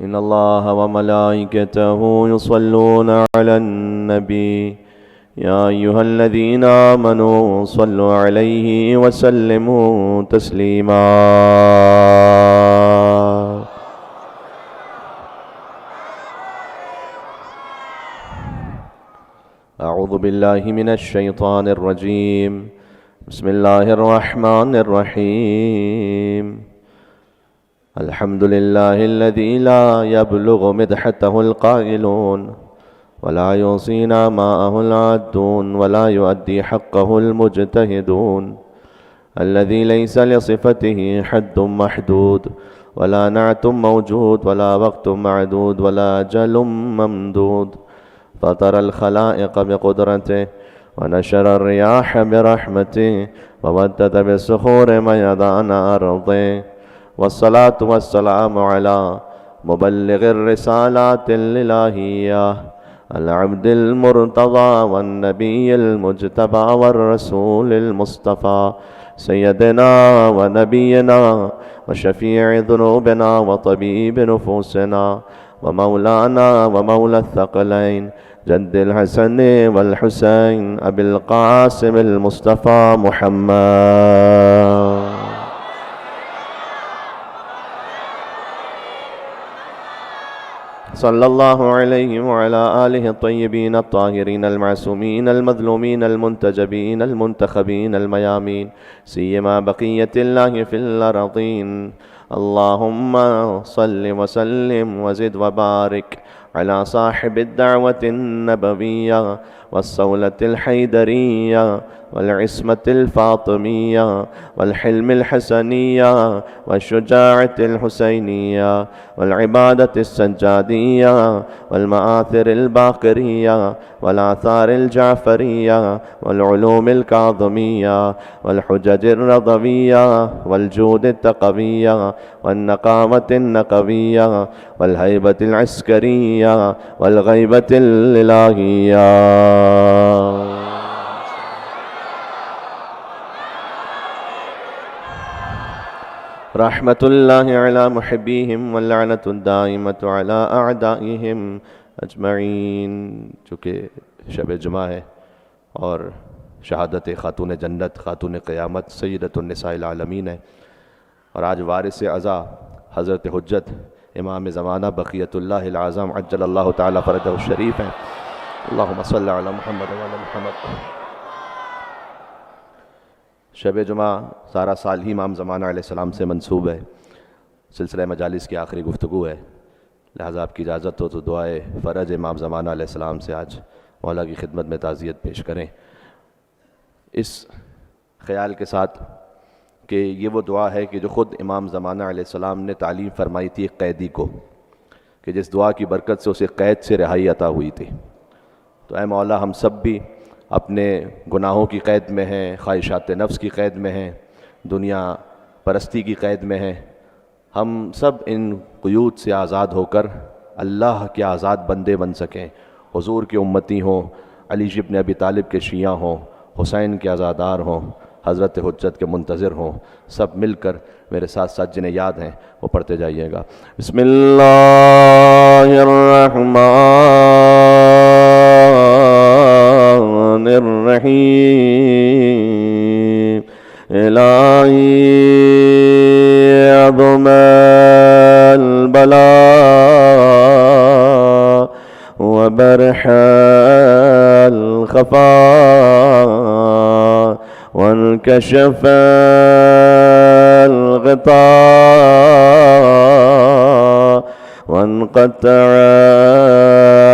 إن الله وملائكته يصلون على النبي يا أيها الذين آمنوا صلوا عليه وسلموا تسليما. أعوذ بالله من الشيطان الرجيم. بسم الله الرحمن الرحيم. الحمد لله الذي لا يبلغ مدحته القائلون ولا يوصي نعماءه العادون ولا يؤدي حقه المجتهدون، الذي ليس لصفته حد محدود ولا نعت موجود ولا وقت معدود ولا أجل ممدود، فطر الخلائق بقدرته ونشر الرياح برحمته وودد بالصخور ميدان أرضه، والصلاة والسلام على مبلغ الرسالات الإلهية العبد المرتضى والنبي المجتبى والرسول المصطفى سيدنا ونبينا وشفيع ذنوبنا وطبيب نفوسنا ومولانا ومولى الثقلين جد الحسن والحسين أبي القاسم المصطفى محمد صلى الله عليه وعلى آله الطيبين الطاهرين المعصومين المظلومين المنتجبين المنتخبين الميامين، سيما بقية الله في الأرضين. اللهم صل وسلم وزد وبارك على صاحب الدعوة النبوية والصولة الحيدرية والعصمة الفاطمية والحلم الحسنية والشجاعة الحسينية والعبادة السجادية والمآثر الباقرية والآثار الجعفرية والعلوم الكاظمية والحجج الرضوية والجود التقوية والنقامة النقوية والهيبة العسكرية والغيبة الإلهية. رحمة الله على محبيهم واللعنة الدائمة على أعدائهم اجمعین. چونکہ شب جمعہ ہے اور شہادت خاتون جنت خاتون قیامت سیدۃ النساء العالمین ہے، اور آج وارث عزا حضرت حجت امام زمانہ بقیت اللہ العظم عجل اللہ تعالی فرجہ الشریف ہیں. اللہم صلی علی محمد وعلی محمد. شب جمعہ سارا سال ہی امام زمانہ علیہ السلام سے منسوب ہے، سلسلہ مجالس کی آخری گفتگو ہے، لہذا آپ کی اجازت ہو تو دعائے فرج امام زمانہ علیہ السلام سے آج مولا کی خدمت میں تعزیت پیش کریں، اس خیال کے ساتھ کہ یہ وہ دعا ہے کہ جو خود امام زمانہ علیہ السلام نے تعلیم فرمائی تھی ایک قیدی کو، کہ جس دعا کی برکت سے اسے قید سے رہائی عطا ہوئی تھی. تو اے مولا ہم سب بھی اپنے گناہوں کی قید میں ہیں، خواہشات نفس کی قید میں ہیں، دنیا پرستی کی قید میں ہیں. ہم سب ان قیود سے آزاد ہو کر اللہ کے آزاد بندے بن سکیں، حضور کے امتی ہوں، علی ابن ابی طالب کے شیعہ ہوں، حسین کے عزادار ہوں، حضرت حجت کے منتظر ہوں. سب مل کر میرے ساتھ ساتھ جنہیں یاد ہیں وہ پڑھتے جائیے گا. بسم اللہ الرحمن الرحیم. الہی عظم البلاء وبرح الخفاء وانكشف الغطاء وانقطع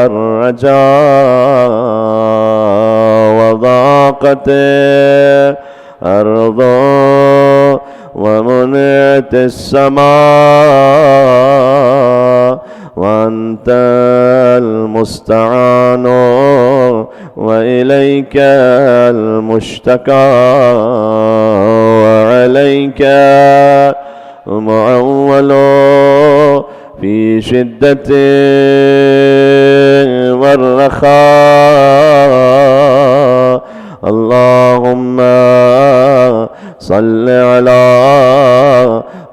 الرجاء وضاقت الأرض ومنعت السماء وأنت المستعان وإليك المشتكى وعليك المعول في شدة والرخاء. اللهم صل على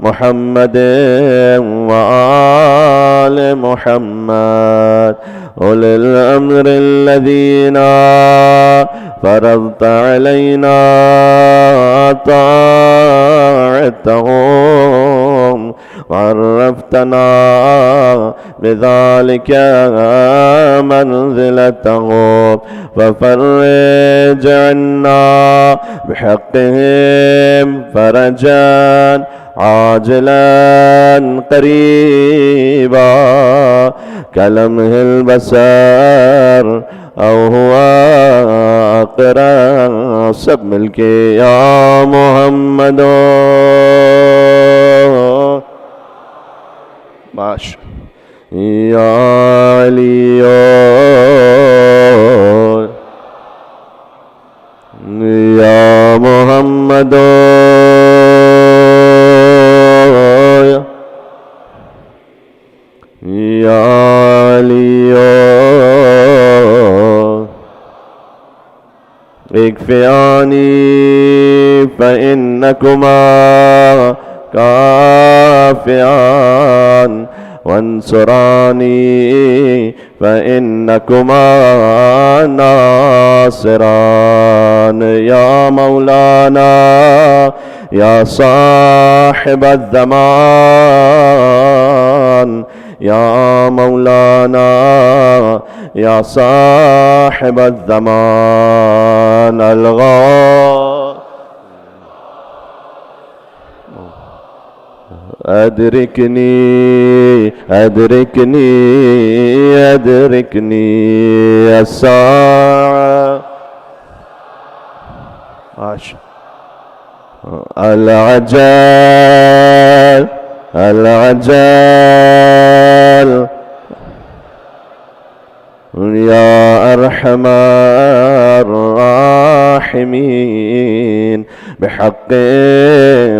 محمد وآل محمد أولي الأمر الذين فرضت علينا طاعتهم وعرفتنا بذلك منزلتهم ففرج عنا بحقهم فرجا عاجلا قريبا كلمح البصر أو هو أقرب سب مل کے یا محمد باش یا علی یا محمد یا علی اکفیانی فإنکما کافیان وانصرانی فإنکما ناصران یا مولانا یا صاحب الزمان یا مولانا یا صاحب الزمان ادرکنی ادرکنی ادرکنی الساعة العجل العجل يا أرحم الراحمين بحق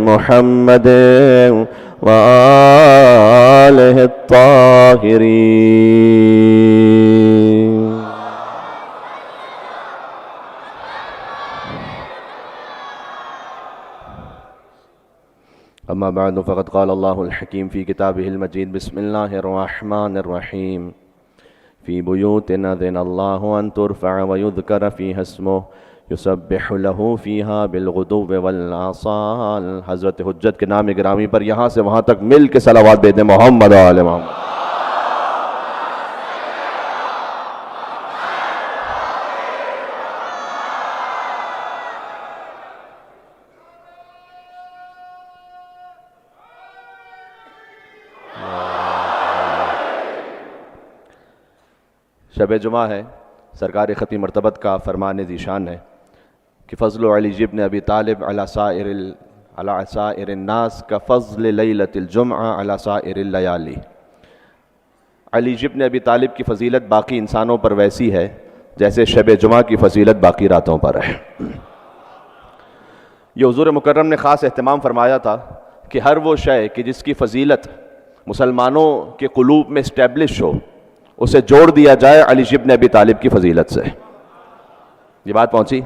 محمد وآله الطاهرين. أما بعد فقد قال الله الحكيم في كتابه المجيد بسم الله الرحمن الرحيم في بيوت أذن الله أن ترفع ويذكر فيها اسمه يسبح له فيها بالغدو والآصال. حضرت حجت کے نام گرامی پر یہاں سے وہاں تک مل کے صلوات دے دیں محمد و آل محمد. شب جمعہ ہے. سرکار ختم مرتبت کا فرمان ذیشان ہے کہ فضل علی ابن ابی طالب علی سائر الناس کا فضل لیلۃ الجمعہ علی سائر اللیالی. علی ابن ابی طالب کی فضیلت باقی انسانوں پر ویسی ہے جیسے شب جمعہ کی فضیلت باقی راتوں پر ہے. یہ حضور مکرم نے خاص اہتمام فرمایا تھا کہ ہر وہ شے کہ جس کی فضیلت مسلمانوں کے قلوب میں اسٹیبلش ہو اسے جوڑ دیا جائے علی ابن ابی طالب کی فضیلت سے. یہ بات پہنچی.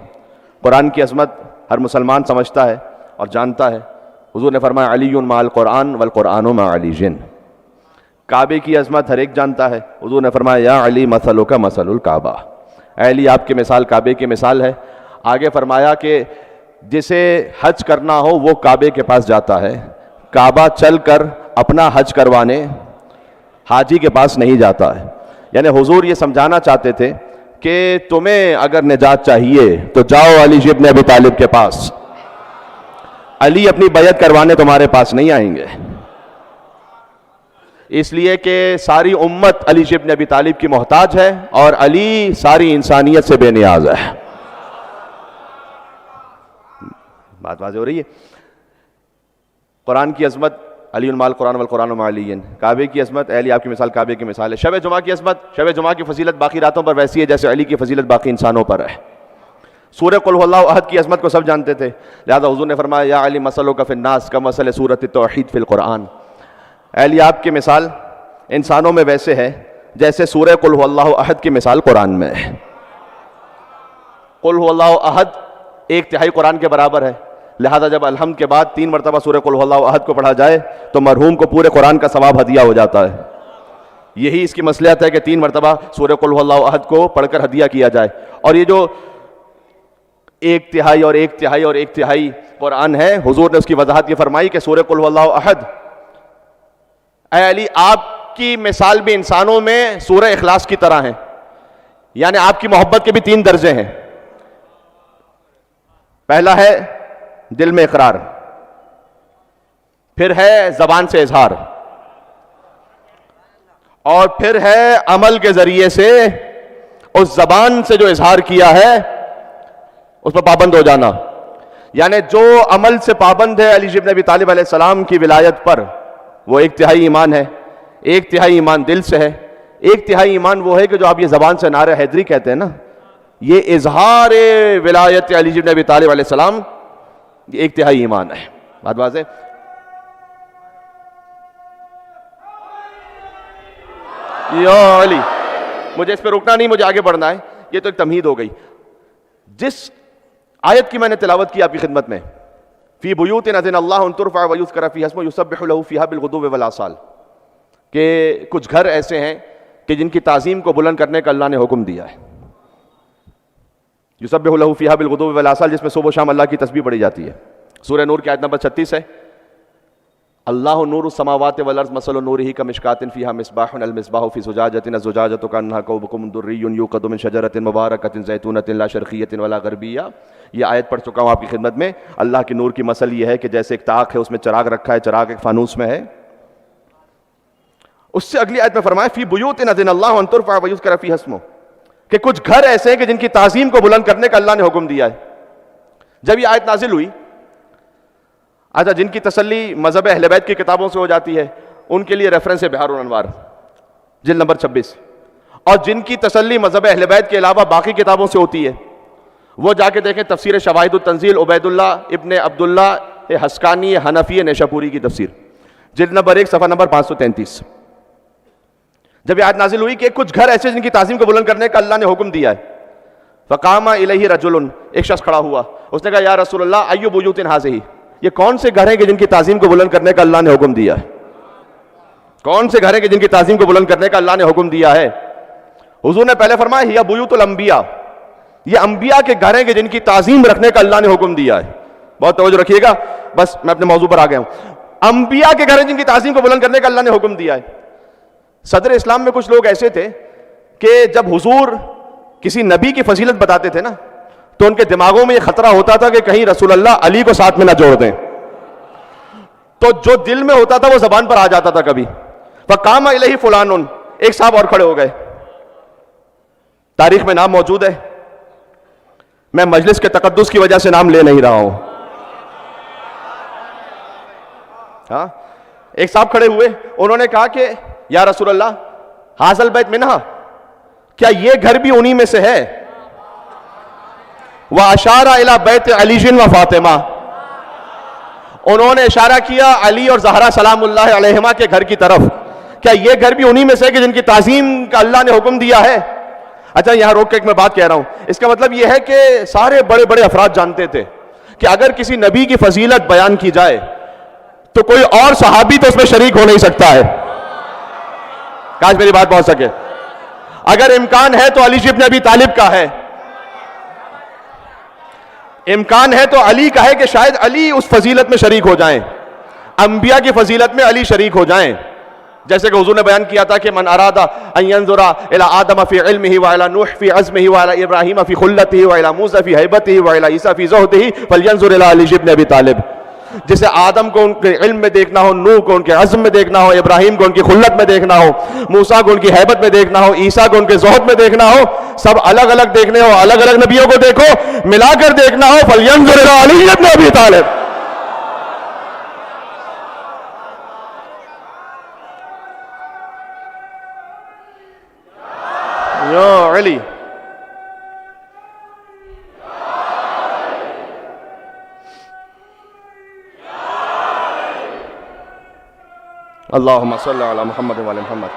قرآن کی عظمت ہر مسلمان سمجھتا ہے اور جانتا ہے. حضور نے فرمایا علی مع القرآن والقرآن مع علی. کعبے کی عظمت ہر ایک جانتا ہے. حضور نے فرمایا یا علی مثلک مثل الکعبہ. اے علی آپ کی مثال کعبے کی مثال ہے. آگے فرمایا کہ جسے حج کرنا ہو وہ کعبے کے پاس جاتا ہے. کعبہ چل کر اپنا حج کروانے حاجی کے پاس نہیں جاتا ہے. یعنی حضور یہ سمجھانا چاہتے تھے کہ تمہیں اگر نجات چاہیے تو جاؤ علی ابن ابی طالب کے پاس. علی اپنی بیعت کروانے تمہارے پاس نہیں آئیں گے. اس لیے کہ ساری امت علی ابن ابی طالب کی محتاج ہے اور علی ساری انسانیت سے بے نیاز ہے. بات واضح ہو رہی ہے. قرآن کی عظمت علی مع القرآن والقرآن مع علی. کعبے کی عظمت اے علی آپ کی مثال کعبے کی مثال ہے. شب جمعہ کی عظمت شب جمعہ کی فضیلت باقی راتوں پر ویسی ہے جیسے علی کی فضیلت باقی انسانوں پر ہے. سورہ قل هو اللہ احد کی عظمت کو سب جانتے تھے. لہذا حضور نے فرمایا یا علی مثلک فی الناس کمثل سورۃ التوحید فی القرآن. اے علی آپ کی مثال انسانوں میں ویسے ہے جیسے سورہ قل هو اللہ احد کی مثال قرآن میں ہے. قل هو اللہ احد 1/3 قرآن کے برابر ہے. لہذا جب الحمد کے بعد 3 مرتبہ سورہ قل هو اللہ احد کو پڑھا جائے تو مرحوم کو پورے قرآن کا ثواب ہدیہ ہو جاتا ہے. یہی اس کی مصلحت ہے کہ 3 مرتبہ سورہ قل هو اللہ احد کو پڑھ کر ہدیہ کیا جائے. اور یہ جو 1/3 اور 1/3 اور 1/3 قرآن ہے، حضور نے اس کی وضاحت یہ فرمائی کہ سورہ قل هو اللہ احد، اے علی آپ کی مثال بھی انسانوں میں سورہ اخلاص کی طرح ہے. یعنی آپ کی محبت کے بھی 3 درجے ہیں. پہلا ہے دل میں اقرار، پھر ہے زبان سے اظہار، اور پھر ہے عمل کے ذریعے سے اس زبان سے جو اظہار کیا ہے اس پر پابند ہو جانا. یعنی جو عمل سے پابند ہے علی ابن ابی طالب علیہ السلام کی ولایت پر، وہ 1/3 ایمان ہے. 1/3 ایمان دل سے ہے، 1/3 ایمان وہ ہے کہ جو آپ یہ زبان سے نعرہ حیدری کہتے ہیں نا، یہ اظہار ولایت علی ابن ابی طالب علیہ السلام، یہ 1/3 ایمان ہے. بات واضح؟ یا علی، مجھے اس پہ رکنا نہیں، مجھے آگے بڑھنا ہے. یہ تو ایک تمہید ہو گئی. جس آیت کی میں نے تلاوت کی آپ کی خدمت میں، فی بیوت اذن اللہ ان ترفع ویذکر فیہا اسمہ یسبح لہ فیہا بالغدو والآصال، کہ کچھ گھر ایسے ہیں کہ جن کی تعظیم کو بلند کرنے کا اللہ نے حکم دیا ہے. یسبح لہ فیہا بالغدو والآصال، جس میں صبح و شام اللہ کی تسبیح پڑھی جاتی ہے. سورہ نور کی آیت نمبر 36 ہے، اللہ نور السماوات والارض مثل نورہ کمشکاۃ فیہا مصباح المصباح فی زجاجۃ الزجاجۃ کأنہا کوکب درئی یوقد من شجرۃ مبارکۃ زیتونۃ لا شرقیۃ ولا غربیہ. یہ آیت پڑھ چکا ہوں آپ کی خدمت میں. اللہ کی نور کی مثل یہ ہے کہ جیسے ایک طاق ہے، اس میں چراغ رکھا ہے، چراغ ایک فانوس میں ہے. اس سے اگلی آیت میں فرمایا فی بیوت اذن اللہ ان ترفع ویذکر فیہا اسمہ، کہ کچھ گھر ایسے ہیں کہ جن کی تعظیم کو بلند کرنے کا اللہ نے حکم دیا ہے. جب یہ آیت نازل ہوئی، اچھا جن کی تسلی مذہب اہل بیت کی کتابوں سے ہو جاتی ہے ان کے لیے ریفرنس ہے بہار الانوار جلد نمبر 26، اور جن کی تسلی مذہب اہل بیت کے علاوہ باقی کتابوں سے ہوتی ہے وہ جا کے دیکھیں تفسیر شواہد التنزیل عبید اللہ ابن عبداللہ حسکانی حنفی نیشاپوری کی تفسیر، جلد نمبر 1 صفحہ نمبر 533. جب یہ آیت نازل ہوئی کہ کچھ گھر ایسے جن کی تعظیم کو بلند کرنے کا اللہ نے حکم دیا ہے، فقام الیہ رجل، ایک شخص کھڑا ہوا، اس نے کہا یا رسول اللہ ایو بیوت ہذہ، یہ کون سے گھر ہیں کہ جن کی تعظیم کو بلند کرنے کا اللہ نے حکم دیا ہے؟ کون سے گھر ہیں کہ جن کی تعظیم کو بلند کرنے کا اللہ نے حکم دیا ہے؟ حضور نے پہلے فرمایا ہی بیوت الانبیاء، یہ انبیاء کے گھر ہیں کہ جن کی تعظیم رکھنے کا اللہ نے حکم دیا ہے. بہت توجہ رکھیے گا، بس میں اپنے موضوع پر آ گیا ہوں. انبیاء کے گھر ہیں جن کی تعظیم کو بلند کرنے کا اللہ نے حکم دیا ہے. صدر اسلام میں کچھ لوگ ایسے تھے کہ جب حضور کسی نبی کی فضیلت بتاتے تھے نا تو ان کے دماغوں میں یہ خطرہ ہوتا تھا کہ کہیں رسول اللہ علی کو ساتھ میں نہ جوڑ دیں. تو جو دل میں ہوتا تھا وہ زبان پر آ جاتا تھا کبھی. فقام الیہ فلان، ایک صاحب اور کھڑے ہو گئے، تاریخ میں نام موجود ہے، میں مجلس کے تقدس کی وجہ سے نام لے نہیں رہا ہوں. ہاں، ایک صاحب کھڑے ہوئے، انہوں نے کہا کہ یا رسول اللہ ھذا البیت منہا، کیا یہ گھر بھی انہی میں سے ہے؟ وَأَشَارَ إِلَى بَيْتِ عَلِيٍّ وَفَاطِمَةٍ، انہوں نے اشارہ کیا علی اور زہرا سلام اللہ علیہما کے گھر کی طرف، کیا یہ گھر بھی انہی میں سے ہے کہ جن کی تعظیم کا اللہ نے حکم دیا ہے؟ اچھا یہاں روک کے ایک میں بات کہہ رہا ہوں، اس کا مطلب یہ ہے کہ سارے بڑے بڑے افراد جانتے تھے کہ اگر کسی نبی کی فضیلت بیان کی جائے تو کوئی اور صحابی تو اس میں شریک ہو نہیں سکتا ہے. کاش میری بات پہنچ سکے. اگر امکان ہے تو علی ابن ابی طالب کا ہے، امکان ہے تو علی کا ہے کہ شاید علی اس فضیلت میں شریک ہو جائیں، انبیاء کی فضیلت میں علی شریک ہو جائیں. جیسے کہ حضور نے بیان کیا تھا کہ من اراد ان ينظر الى آدم في علمه والى نوح في عزمه والى ابراہیم في خلته والى موسى في هیبته والى عیسی في زہده فلينظر الى علی ابن ابی طالب. جسے آدم کو ان کے علم میں دیکھنا ہو، نوح کو ان کے عزم میں دیکھنا ہو، ابراہیم کو ان کی خلت میں دیکھنا ہو، موسیٰ کو ان کی ہیبت میں دیکھنا ہو، عیسیٰ کو ان کے زہد میں دیکھنا ہو، سب الگ الگ دیکھنے ہو، الگ الگ نبیوں کو دیکھو، ملا کر دیکھنا ہو، فَلْيَنْظُرْ إِلَىٰ عَلِيِّ ابْنِ أَبِي طالب. یا علی، اللہم صلی علی محمد وعلی محمد.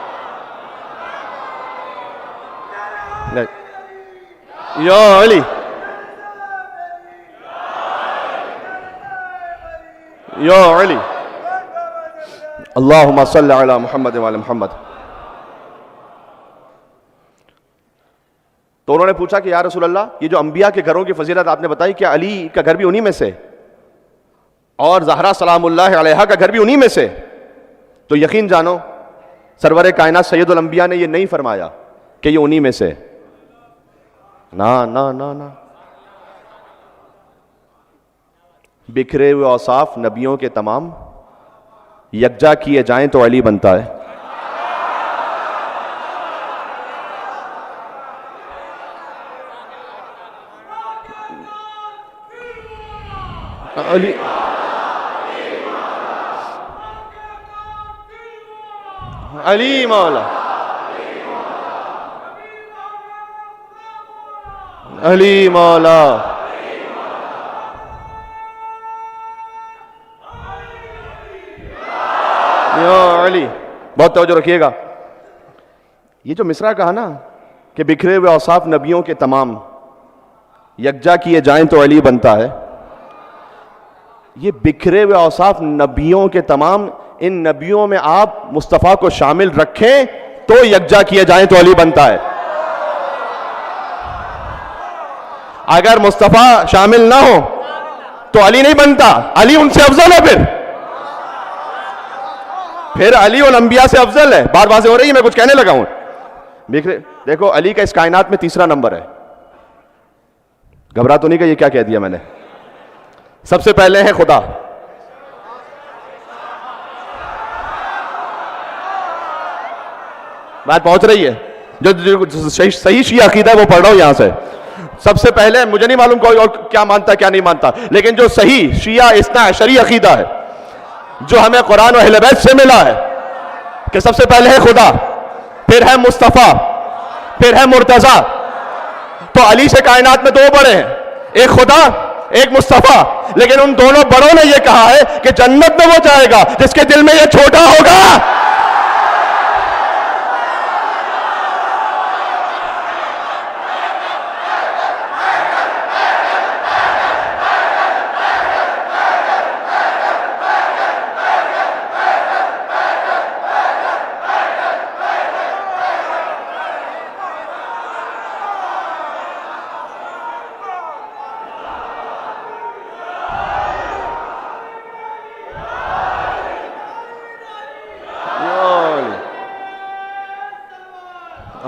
یا علی، یا علی، اللہم صلی علی محمد وعلی محمد. تو انہوں نے پوچھا کہ یا رسول اللہ یہ جو انبیاء کے گھروں کی فضیلت آپ نے بتائی کیا علی کا گھر بھی انہی میں سے اور زہرا سلام اللہ علیہا کا گھر بھی انہی میں سے؟ تو یقین جانو سرور کائنات سید الانبیاء نے یہ نہیں فرمایا کہ یہ انہی میں سے، نہ بکھرے ہوئے اوصاف نبیوں کے تمام یکجا کیے جائیں تو علی بنتا ہے۔ علی علی مولا علی مولا یا علی۔ بہت توجہ رکھیے گا، یہ جو مصرع کہا نا کہ بکھرے ہوئے اوصاف نبیوں کے تمام یکجا کیے جائیں تو علی بنتا ہے، یہ بکھرے ہوئے اوصاف نبیوں کے تمام، ان نبیوں میں آپ مصطفیٰ کو شامل رکھیں تو یکجا کیے جائیں تو علی بنتا ہے۔ اگر مصطفیٰ شامل نہ ہو تو علی نہیں بنتا، علی ان سے افضل ہے، پھر علی الانبیاء سے افضل ہے۔ بات واضح ہو رہی ہے؟ میں کچھ کہنے لگا ہوں۔ دیکھو علی کا اس کائنات میں تیسرا نمبر ہے، گھبرا تو نہیں کہ یہ کیا کہہ دیا میں نے؟ سب سے پہلے ہے خدا، بات پہنچ رہی ہے؟ جو صحیح شیعہ عقیدہ ہے وہ پڑھ رہا ہوں یہاں سے۔ سب سے پہلے مجھے نہیں معلوم کوئی اور کیا مانتا کیا نہیں مانتا، لیکن جو صحیح شیعہ اثنا عشری عقیدہ ہے جو ہمیں قرآن و اہل بیت سے ملا ہے کہ سب سے پہلے ہے خدا، پھر ہے مصطفیٰ، پھر ہے مرتضیٰ، تو علی سے کائنات میں دو بڑے ہیں، ایک خدا ایک مصطفیٰ، لیکن ان دونوں بڑوں نے یہ کہا ہے کہ جنت میں وہ جائے گا جس کے دل میں یہ چھوٹا ہوگا۔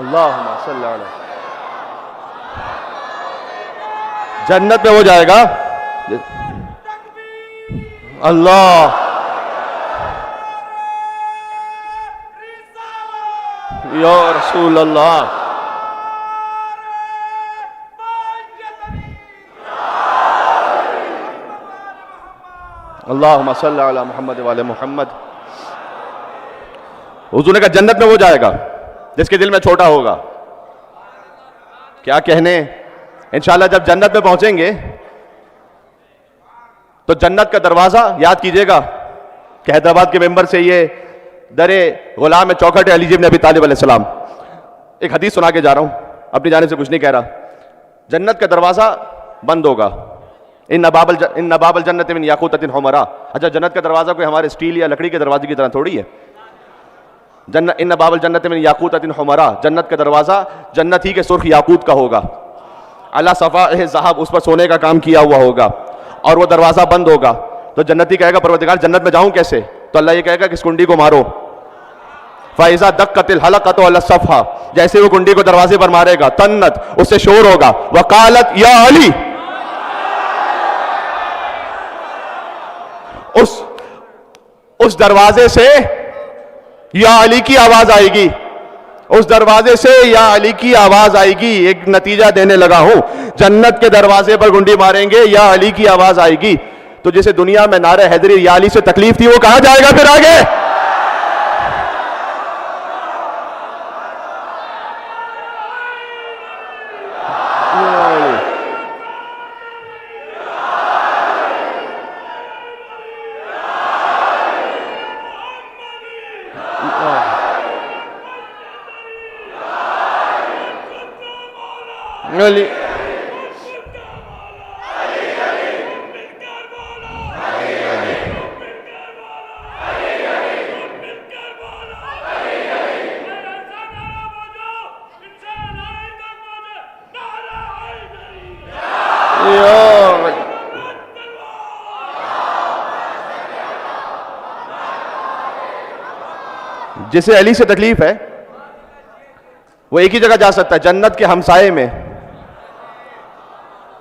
اللہم صلی علیہ، جنت میں وہ جائے گا اللہ یا رسول اللہ۔ اللہم صلی علی محمد وعلی محمد۔ حضور نے کہا جنت میں وہ جائے گا جس کے دل میں چھوٹا ہوگا۔ کیا کہنے، انشاءاللہ جب جنت میں پہنچیں گے تو جنت کا دروازہ یاد کیجئے گا کہ حیدرآباد کے ممبر سے یہ در غلام چوکھٹ علی بن ابی طالب علیہ السلام، ایک حدیث سنا کے جا رہا ہوں، اپنی جانب سے کچھ نہیں کہہ رہا۔ جنت کا دروازہ بند ہوگا، ان باب الجنت من یاقوتۃ حمراء۔ اچھا جنت کا دروازہ کوئی ہمارے اسٹیل یا لکڑی کے دروازے کی طرح تھوڑی ہے، ان باب الجنت من یاقوتۃ حمراء، جنت کا دروازہ جنت ہی کے سرخ یاقوت کا ہوگا، علی صفائح ذہب، اس پر سونے کا کام کیا ہوا ہوگا، اور وہ دروازہ بند ہوگا۔ تو جنتی کہے گا پروردگار جنت میں جاؤں کیسے؟ تو اللہ یہ کہے گا کہ اس کنڈی کو مارو، فَإِذَا دَقَّتِ الْحَلَقَةُ عَلَى الصَّفْحَةِ، جیسے وہ کنڈی کو دروازے پر مارے گا تنت، اس سے شور ہوگا، وَقَالَتْ يَا عَلِي، اس دروازے سے یا علی کی آواز آئے گی، اس دروازے سے یا علی کی آواز آئے گی۔ ایک نتیجہ دینے لگا ہوں، جنت کے دروازے پر گنڈی ماریں گے یا علی کی آواز آئے گی، تو جسے دنیا میں نعرہ حیدری یا علی سے تکلیف تھی وہ کہاں جائے گا پھر آگے؟ علی جسے علی سے تکلیف ہے وہ ایک ہی جگہ جا سکتا ہے، جنت کے ہمسائے میں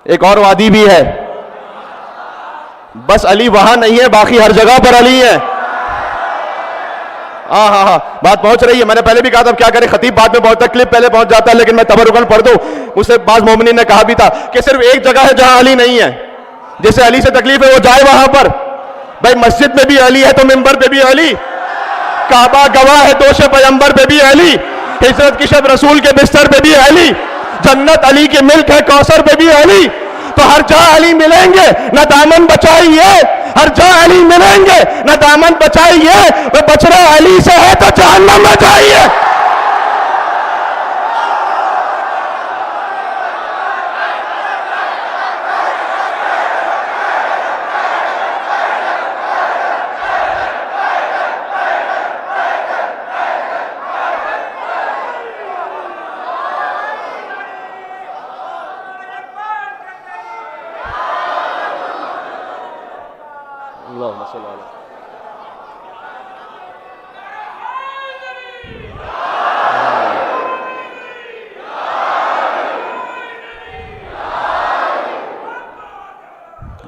ایک اور وادی بھی ہے، بس علی وہاں نہیں ہے، باقی ہر جگہ پر علی ہے. ہاں بات پہنچ رہی ہے. میں نے پہلے بھی کہا تھا کیا کرے، خطیب بعد میں پہنچتا ہے، کلپ پہلے پہنچ جاتا ہے، لیکن میں تبرکن پڑھ دوں. مجھ سے بعض مومنین نے کہا بھی تھا کہ صرف ایک جگہ ہے جہاں علی نہیں ہے، جسے علی سے تکلیف ہے وہ جائے وہاں پر. بھائی مسجد میں بھی علی ہے تو منبر پہ بھی علی، کعبہ گواہ ہے دوش پیغمبر پہ بھی علی، ہجرت کی شب رسول کے بستر پہ بھی علی، جنت علی کی ملک ہے کوثر پہ بھی علی. تو ہر جا علی ملیں گے نہ دامن بچائیے، ہر جا علی ملیں گے نہ دامن بچائیے، وہ بچڑا علی سے ہے تو جہنم میں جائیے. اللہم صلی اللہ علیہ وسلم.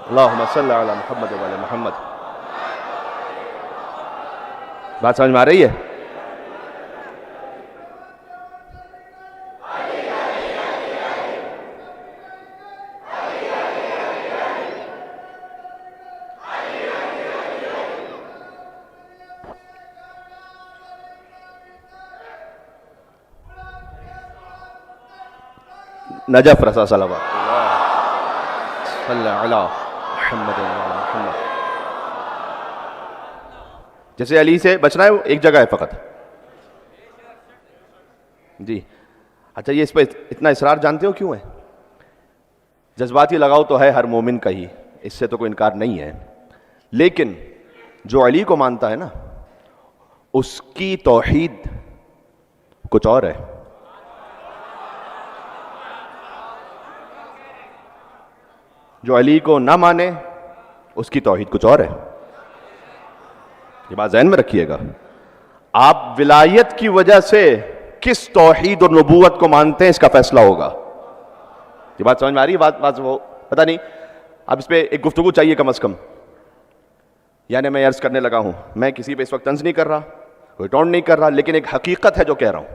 اللہم صلی علی محمد و علی محمد. بات سمجھ میں آ رہی ہے؟ نجف رسا صلوات صلی علی محمد و علی محمد. جیسے علی سے بچنا ہے وہ ایک جگہ ہے فقط. جی اچھا، یہ اس پہ اتنا اصرار جانتے ہو کیوں ہے؟ جذباتی لگاؤ تو ہے ہر مومن کا ہی، اس سے تو کوئی انکار نہیں ہے، لیکن جو علی کو مانتا ہے نا اس کی توحید کچھ اور ہے. جو علی کو نہ مانے اس کی توحید کچھ اور ہے. یہ بات ذہن میں رکھیے گا. آپ ولایت کی وجہ سے کس توحید اور نبوت کو مانتے ہیں اس کا فیصلہ ہوگا. یہ بات سمجھ میں آ رہی ہے؟ بات وہ پتہ نہیں، اب اس پہ ایک گفتگو چاہیے کم از کم. یعنی میں عرض کرنے لگا ہوں، میں کسی پہ اس وقت طنز نہیں کر رہا، کوئی ٹونٹ نہیں کر رہا، لیکن ایک حقیقت ہے جو کہہ رہا ہوں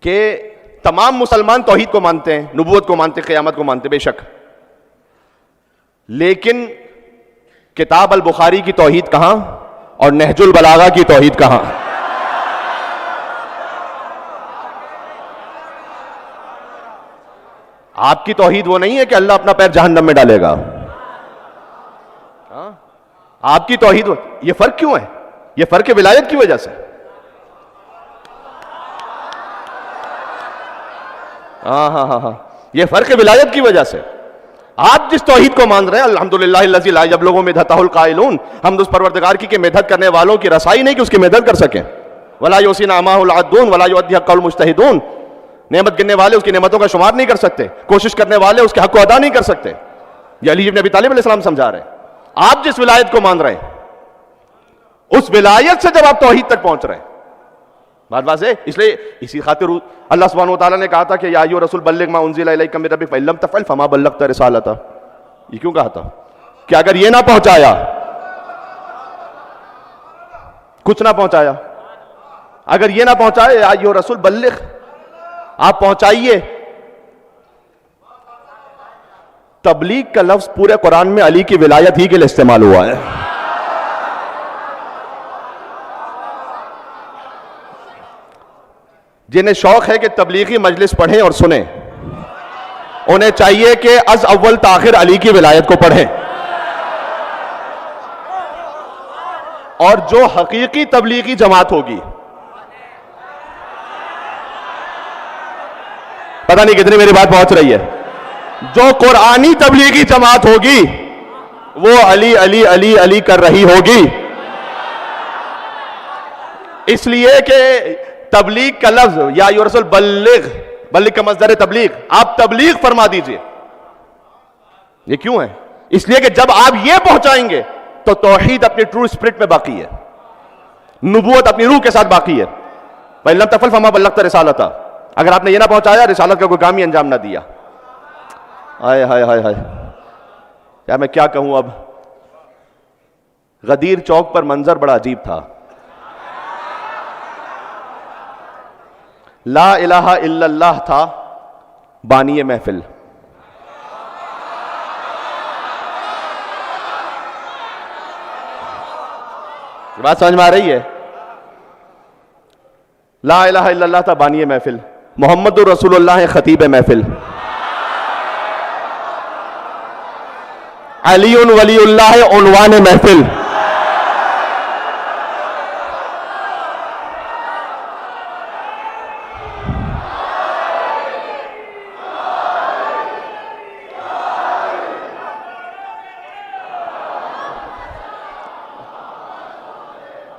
کہ تمام مسلمان توحید کو مانتے ہیں، نبوت کو مانتے ہیں، قیامت کو مانتے ہیں، بے شک، لیکن کتاب البخاری کی توحید کہاں اور نہج البلاغہ کی توحید کہاں؟ آپ کی توحید وہ نہیں ہے کہ اللہ اپنا پیر جہنم میں ڈالے گا. آپ کی توحید یہ فرق کیوں ہے؟ یہ فرق ہے ولایت کی وجہ سے. ہاں یہ فرق ہے ولایت کی وجہ سے. آپ جس توحید کو مان رہے ہیں، الحمدللہ الذی لا یبلغ مدحتہ القائلون، حمد اس پروردگار کی کہ مدحت کرنے والوں کی رسائی نہیں کہ اس کی مدحت کر سکیں. ولا یحصی نعمہ العدون ولا یؤدی حق المجتہدون، نعمت گننے والے اس کی نعمتوں کا شمار نہیں کر سکتے، کوشش کرنے والے اس کے حق کو ادا نہیں کر سکتے. یہ علی ابن ابی طالب علیہ السلام سمجھا رہے ہیں. آپ جس ولایت کو مان رہے ہیں اس ولایت سے جب آپ توحید تک پہنچ رہے ہیں، بات واضح. اس لیے اسی خاطر اللہ سبحانہ وتعالیٰ نے کہا تھا کہ یا ایھا الرسول بلغ ما انزل الیک من ربک فإن لم تفعل فما بلغت رسالتہ. یہ کیوں کہا تھا؟ کہ اگر یہ نہ پہنچایا، کچھ نہ پہنچایا، اگر یہ نہ پہنچائے یا ایھا الرسول بلغ، آپ پہنچائیے. تبلیغ کا لفظ پورے قرآن میں علی کی ولایت ہی کے لیے استعمال ہوا ہے. جنہیں شوق ہے کہ تبلیغی مجلس پڑھیں اور سنیں، انہیں چاہیے کہ از اول تاخر علی کی ولایت کو پڑھیں. اور جو حقیقی تبلیغی جماعت ہوگی، پتہ نہیں کتنی میری بات پہنچ رہی ہے، جو قرآنی تبلیغی جماعت ہوگی وہ علی علی علی علی کر رہی ہوگی. اس لیے کہ تبلیغ کا لفظ یا ایھا الرسول بلغ، بلغ کا مصدر تبلیغ، آپ تبلیغ فرما دیجئے. یہ کیوں ہے؟ اس لیے کہ جب آپ یہ پہنچائیں گے تو توحید اپنی ٹرو اسپرٹ میں باقی ہے. نبوت اپنی روح کے ساتھ باقی ہے. بھائی لم تفعل فما بلغت رسالتہ, اگر آپ نے یہ نہ پہنچایا رسالت کا کوئی کام ہی انجام نہ دیا. ہائے ہائے ہائے ہائے, یار میں کیا کہوں اب. غدیر چوک پر منظر بڑا عجیب تھا. لا الہ الا اللہ تھا بانی محفل. بات سمجھ میں آ رہی ہے؟ لا الہ الا اللہ تھا بانی محفل, محمد الرسول اللہ ہے خطیب محفل, علی ولی اللہ ہے عنوان محفل.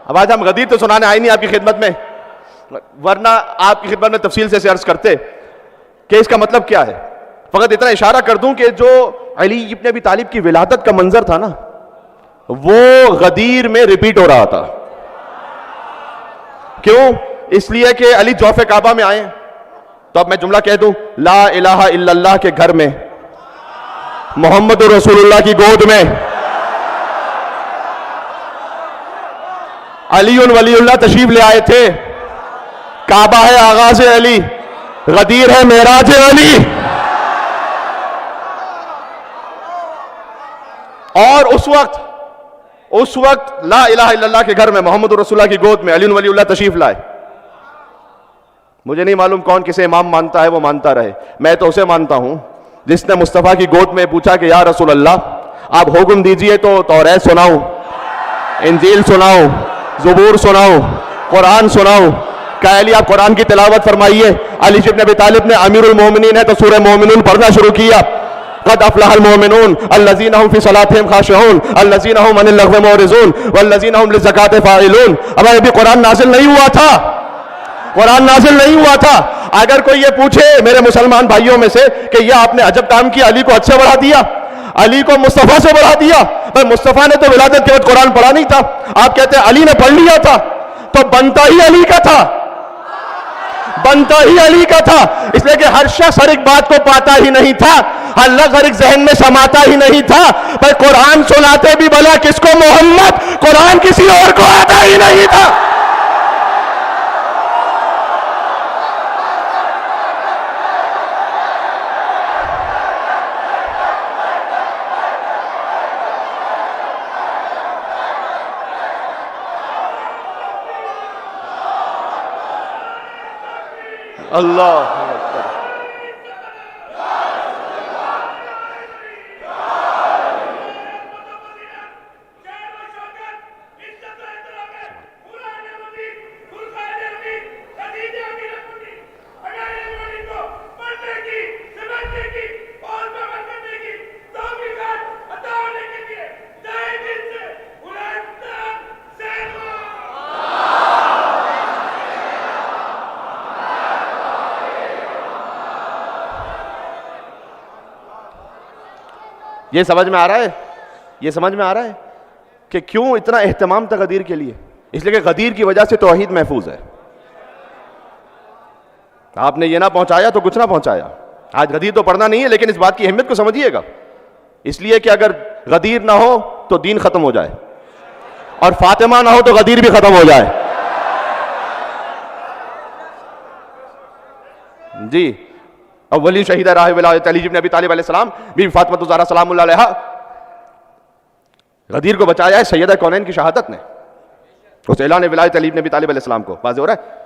اب آج ہم غدیر تو سنانے آئے نہیں آپ کی خدمت میں, ورنہ آپ کی خدمت میں تفصیل سے عرض کرتے کہ اس کا مطلب کیا ہے. فقط اتنا اشارہ کر دوں کہ جو علی ابن ابی طالب کی ولادت کا منظر تھا نا, وہ غدیر میں ریپیٹ ہو رہا تھا. کیوں؟ اس لیے کہ علی جوف کعبہ میں آئے. تو اب میں جملہ کہہ دوں, لا الہ الا اللہ کے گھر میں, محمد رسول اللہ کی گود میں علی ولی اللہ تشریف لے آئے تھے. کعبہ ہے آغاز علی, غدیر ہے معراج علی. اور اس وقت لا الہ الا اللہ کے گھر میں محمد رسول اللہ کی گود میں علی ولی اللہ تشریف لائے. مجھے نہیں معلوم کون کسے امام مانتا ہے, وہ مانتا رہے. میں تو اسے مانتا ہوں جس نے مصطفیٰ کی گود میں پوچھا کہ یا رسول اللہ آپ حکم دیجئے تو توریت سناؤں, انجیل سناؤں, زبور سناؤں, قرآن سناؤں. کہا علی آپ قرآن کی تلاوت فرمائیے. علی ابن ابی طالب نے امیر المومنین ہے تو سورہ مومنون پڑھنا شروع کیا. قد افلح المؤمنون الذین هم فی صلاتهم خاشعون الذین هم عن اللغو معرضون والذین هم للزکاۃ فاعلون. اب ابھی قرآن نازل نہیں ہوا تھا, قرآن نازل نہیں ہوا تھا. اگر کوئی یہ پوچھے میرے مسلمان بھائیوں میں سے کہ یہ آپ نے عجب کام کیا, علی کو حد سے بڑھا دیا, علی کو مصطفیٰ سے بڑھا دیا. بھائی مصطفیٰ نے تو ولادت کے وقت قرآن پڑھا نہیں تھا, آپ کہتے ہیں علی نے پڑھ لیا تھا, تو بنتا ہی علی کا تھا, بنتا ہی علی کا تھا. اس لیے کہ ہر شخص ہر ایک بات کو پاتا ہی نہیں تھا, ہر لفظ ہر ایک ذہن میں سماتا ہی نہیں تھا. بھائی قرآن سناتے بھی بھلا کس کو؟ محمد. قرآن کسی اور کو آتا ہی نہیں تھا. اللہ یہ سمجھ میں آ رہا ہے, یہ سمجھ میں آ رہا ہے کہ کیوں اتنا اہتمام تھا غدیر کے لیے. اس لیے کہ غدیر کی وجہ سے توحید محفوظ ہے. آپ نے یہ نہ پہنچایا تو کچھ نہ پہنچایا. آج غدیر تو پڑھنا نہیں ہے, لیکن اس بات کی اہمیت کو سمجھیے گا. اس لیے کہ اگر غدیر نہ ہو تو دین ختم ہو جائے, اور فاطمہ نہ ہو تو غدیر بھی ختم ہو جائے. جی, اولی شہید راہ ولایت علی ابن ابی طالب علیہ السلام, بی فاطمہ الزہرا سلام اللہ علیہا. غدیر کو بچایا ہے سیدہ کونین کی شہادت نے, اس اعلان ولایت علی ابن ابی طالب علیہ السلام کو. واضح ہو رہا ہے؟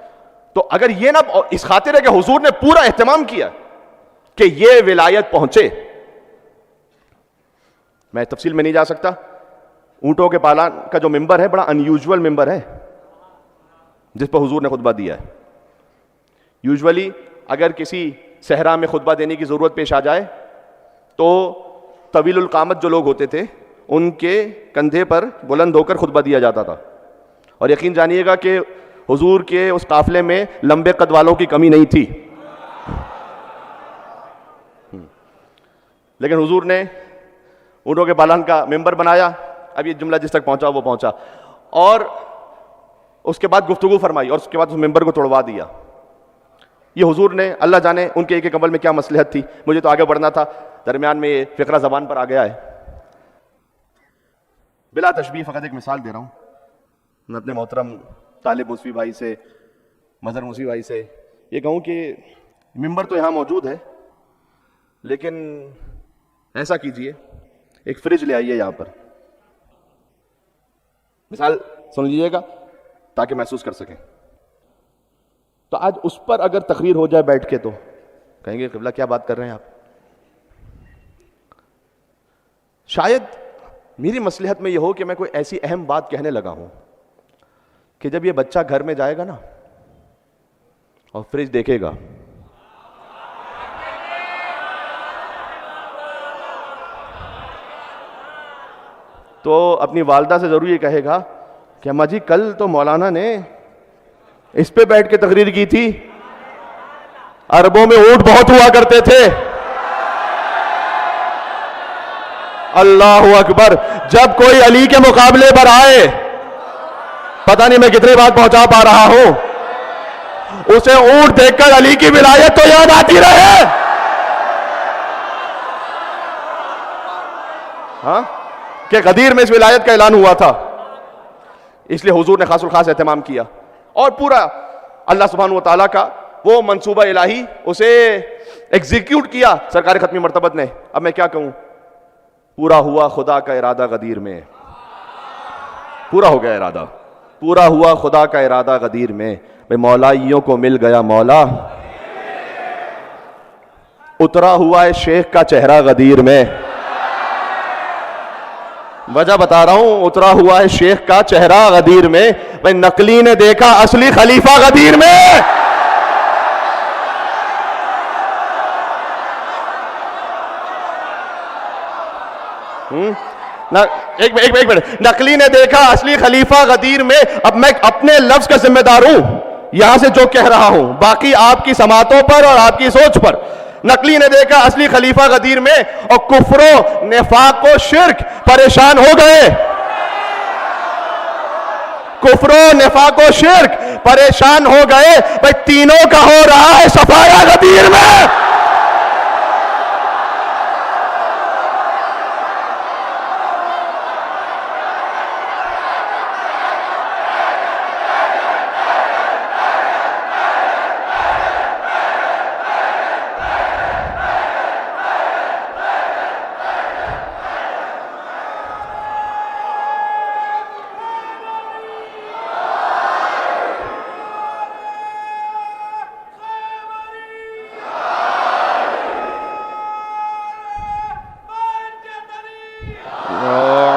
تو اگر یہ نہ اس خاطر ہے کہ حضور نے پورا اہتمام کیا کہ یہ ولایت پہنچے. میں تفصیل میں نہیں جا سکتا. اونٹوں کے پالان کا جو ممبر ہے بڑا انیوزول ممبر ہے جس پر حضور نے خطبہ دیا ہے. یوزولی اگر کسی صحرا میں خطبہ دینے کی ضرورت پیش آ جائے تو طویل القامت جو لوگ ہوتے تھے ان کے کندھے پر بلند ہو کر خطبہ دیا جاتا تھا. اور یقین جانیے گا کہ حضور کے اس قافلے میں لمبے قد والوں کی کمی نہیں تھی, لیکن حضور نے اونٹوں کے پالان کا ممبر بنایا. اب یہ جملہ جس تک پہنچا وہ پہنچا. اور اس کے بعد گفتگو فرمائی اور اس کے بعد اس ممبر کو توڑوا دیا. یہ حضور نے, اللہ جانے ان کے ایک ایک عمل میں کیا مصلحت تھی. مجھے تو آگے بڑھنا تھا, درمیان میں یہ فقرہ زبان پر آ گیا ہے. بلا تشبیہ فقط ایک مثال دے رہا ہوں. میں اپنے محترم طالب موسوی بھائی سے, مظہر موسوی بھائی سے یہ کہوں کہ ممبر تو یہاں موجود ہے, لیکن ایسا کیجئے ایک فریج لے آئیے یہاں پر. مثال سن لیجئے گا تاکہ محسوس کر سکیں. تو آج اس پر اگر تقریر ہو جائے بیٹھ کے تو کہیں گے قبلہ کیا بات کر رہے ہیں آپ. شاید میری مصلحت میں یہ ہو کہ میں کوئی ایسی اہم بات کہنے لگا ہوں کہ جب یہ بچہ گھر میں جائے گا نا اور فریج دیکھے گا, تو اپنی والدہ سے ضرور یہ کہے گا کہ اماں جی کل تو مولانا نے اس پہ بیٹھ کے تقریر کی تھی, عربوں میں اونٹ بہت ہوا کرتے تھے. اللہ اکبر. جب کوئی علی کے مقابلے پر آئے, پتہ نہیں میں کتنے بات پہنچا پا رہا ہوں, اسے اونٹ دیکھ کر علی کی ولایت تو یاد آتی رہے. ہاں کہ غدیر میں اس ولایت کا اعلان ہوا تھا, اس لیے حضور نے خاص الخاص اہتمام کیا اور پورا اللہ سبحانہ و تعالیٰ کا وہ منصوبہ الہی اسے ایگزیکیوٹ کیا سرکار ختمی مرتبت نے. اب میں کیا کہوں, پورا ہوا خدا کا ارادہ غدیر میں, پورا ہو گیا ارادہ, پورا ہوا خدا کا ارادہ غدیر میں. بھئی مولائیوں کو مل گیا مولا, اترا ہوا ہے شیخ کا چہرہ غدیر میں. وجہ بتا رہا ہوں, اترا ہوا ہے شیخ کا چہرہ غدیر میں. بھئی نقلی نے دیکھا اصلی خلیفہ غدیر میں. ایک منٹ, نقلی نے دیکھا اصلی خلیفہ غدیر میں. اب میں اپنے لفظ کا ذمہ دار ہوں, یہاں سے جو کہہ رہا ہوں, باقی آپ کی سماعتوں پر اور آپ کی سوچ پر. نقلی نے دیکھا اصلی خلیفہ غدیر میں, اور کفر و نفاق و شرک پریشان ہو گئے. کفر و نفاق و شرک پریشان ہو گئے. بھئی تینوں کا ہو رہا ہے صفایا غدیر میں.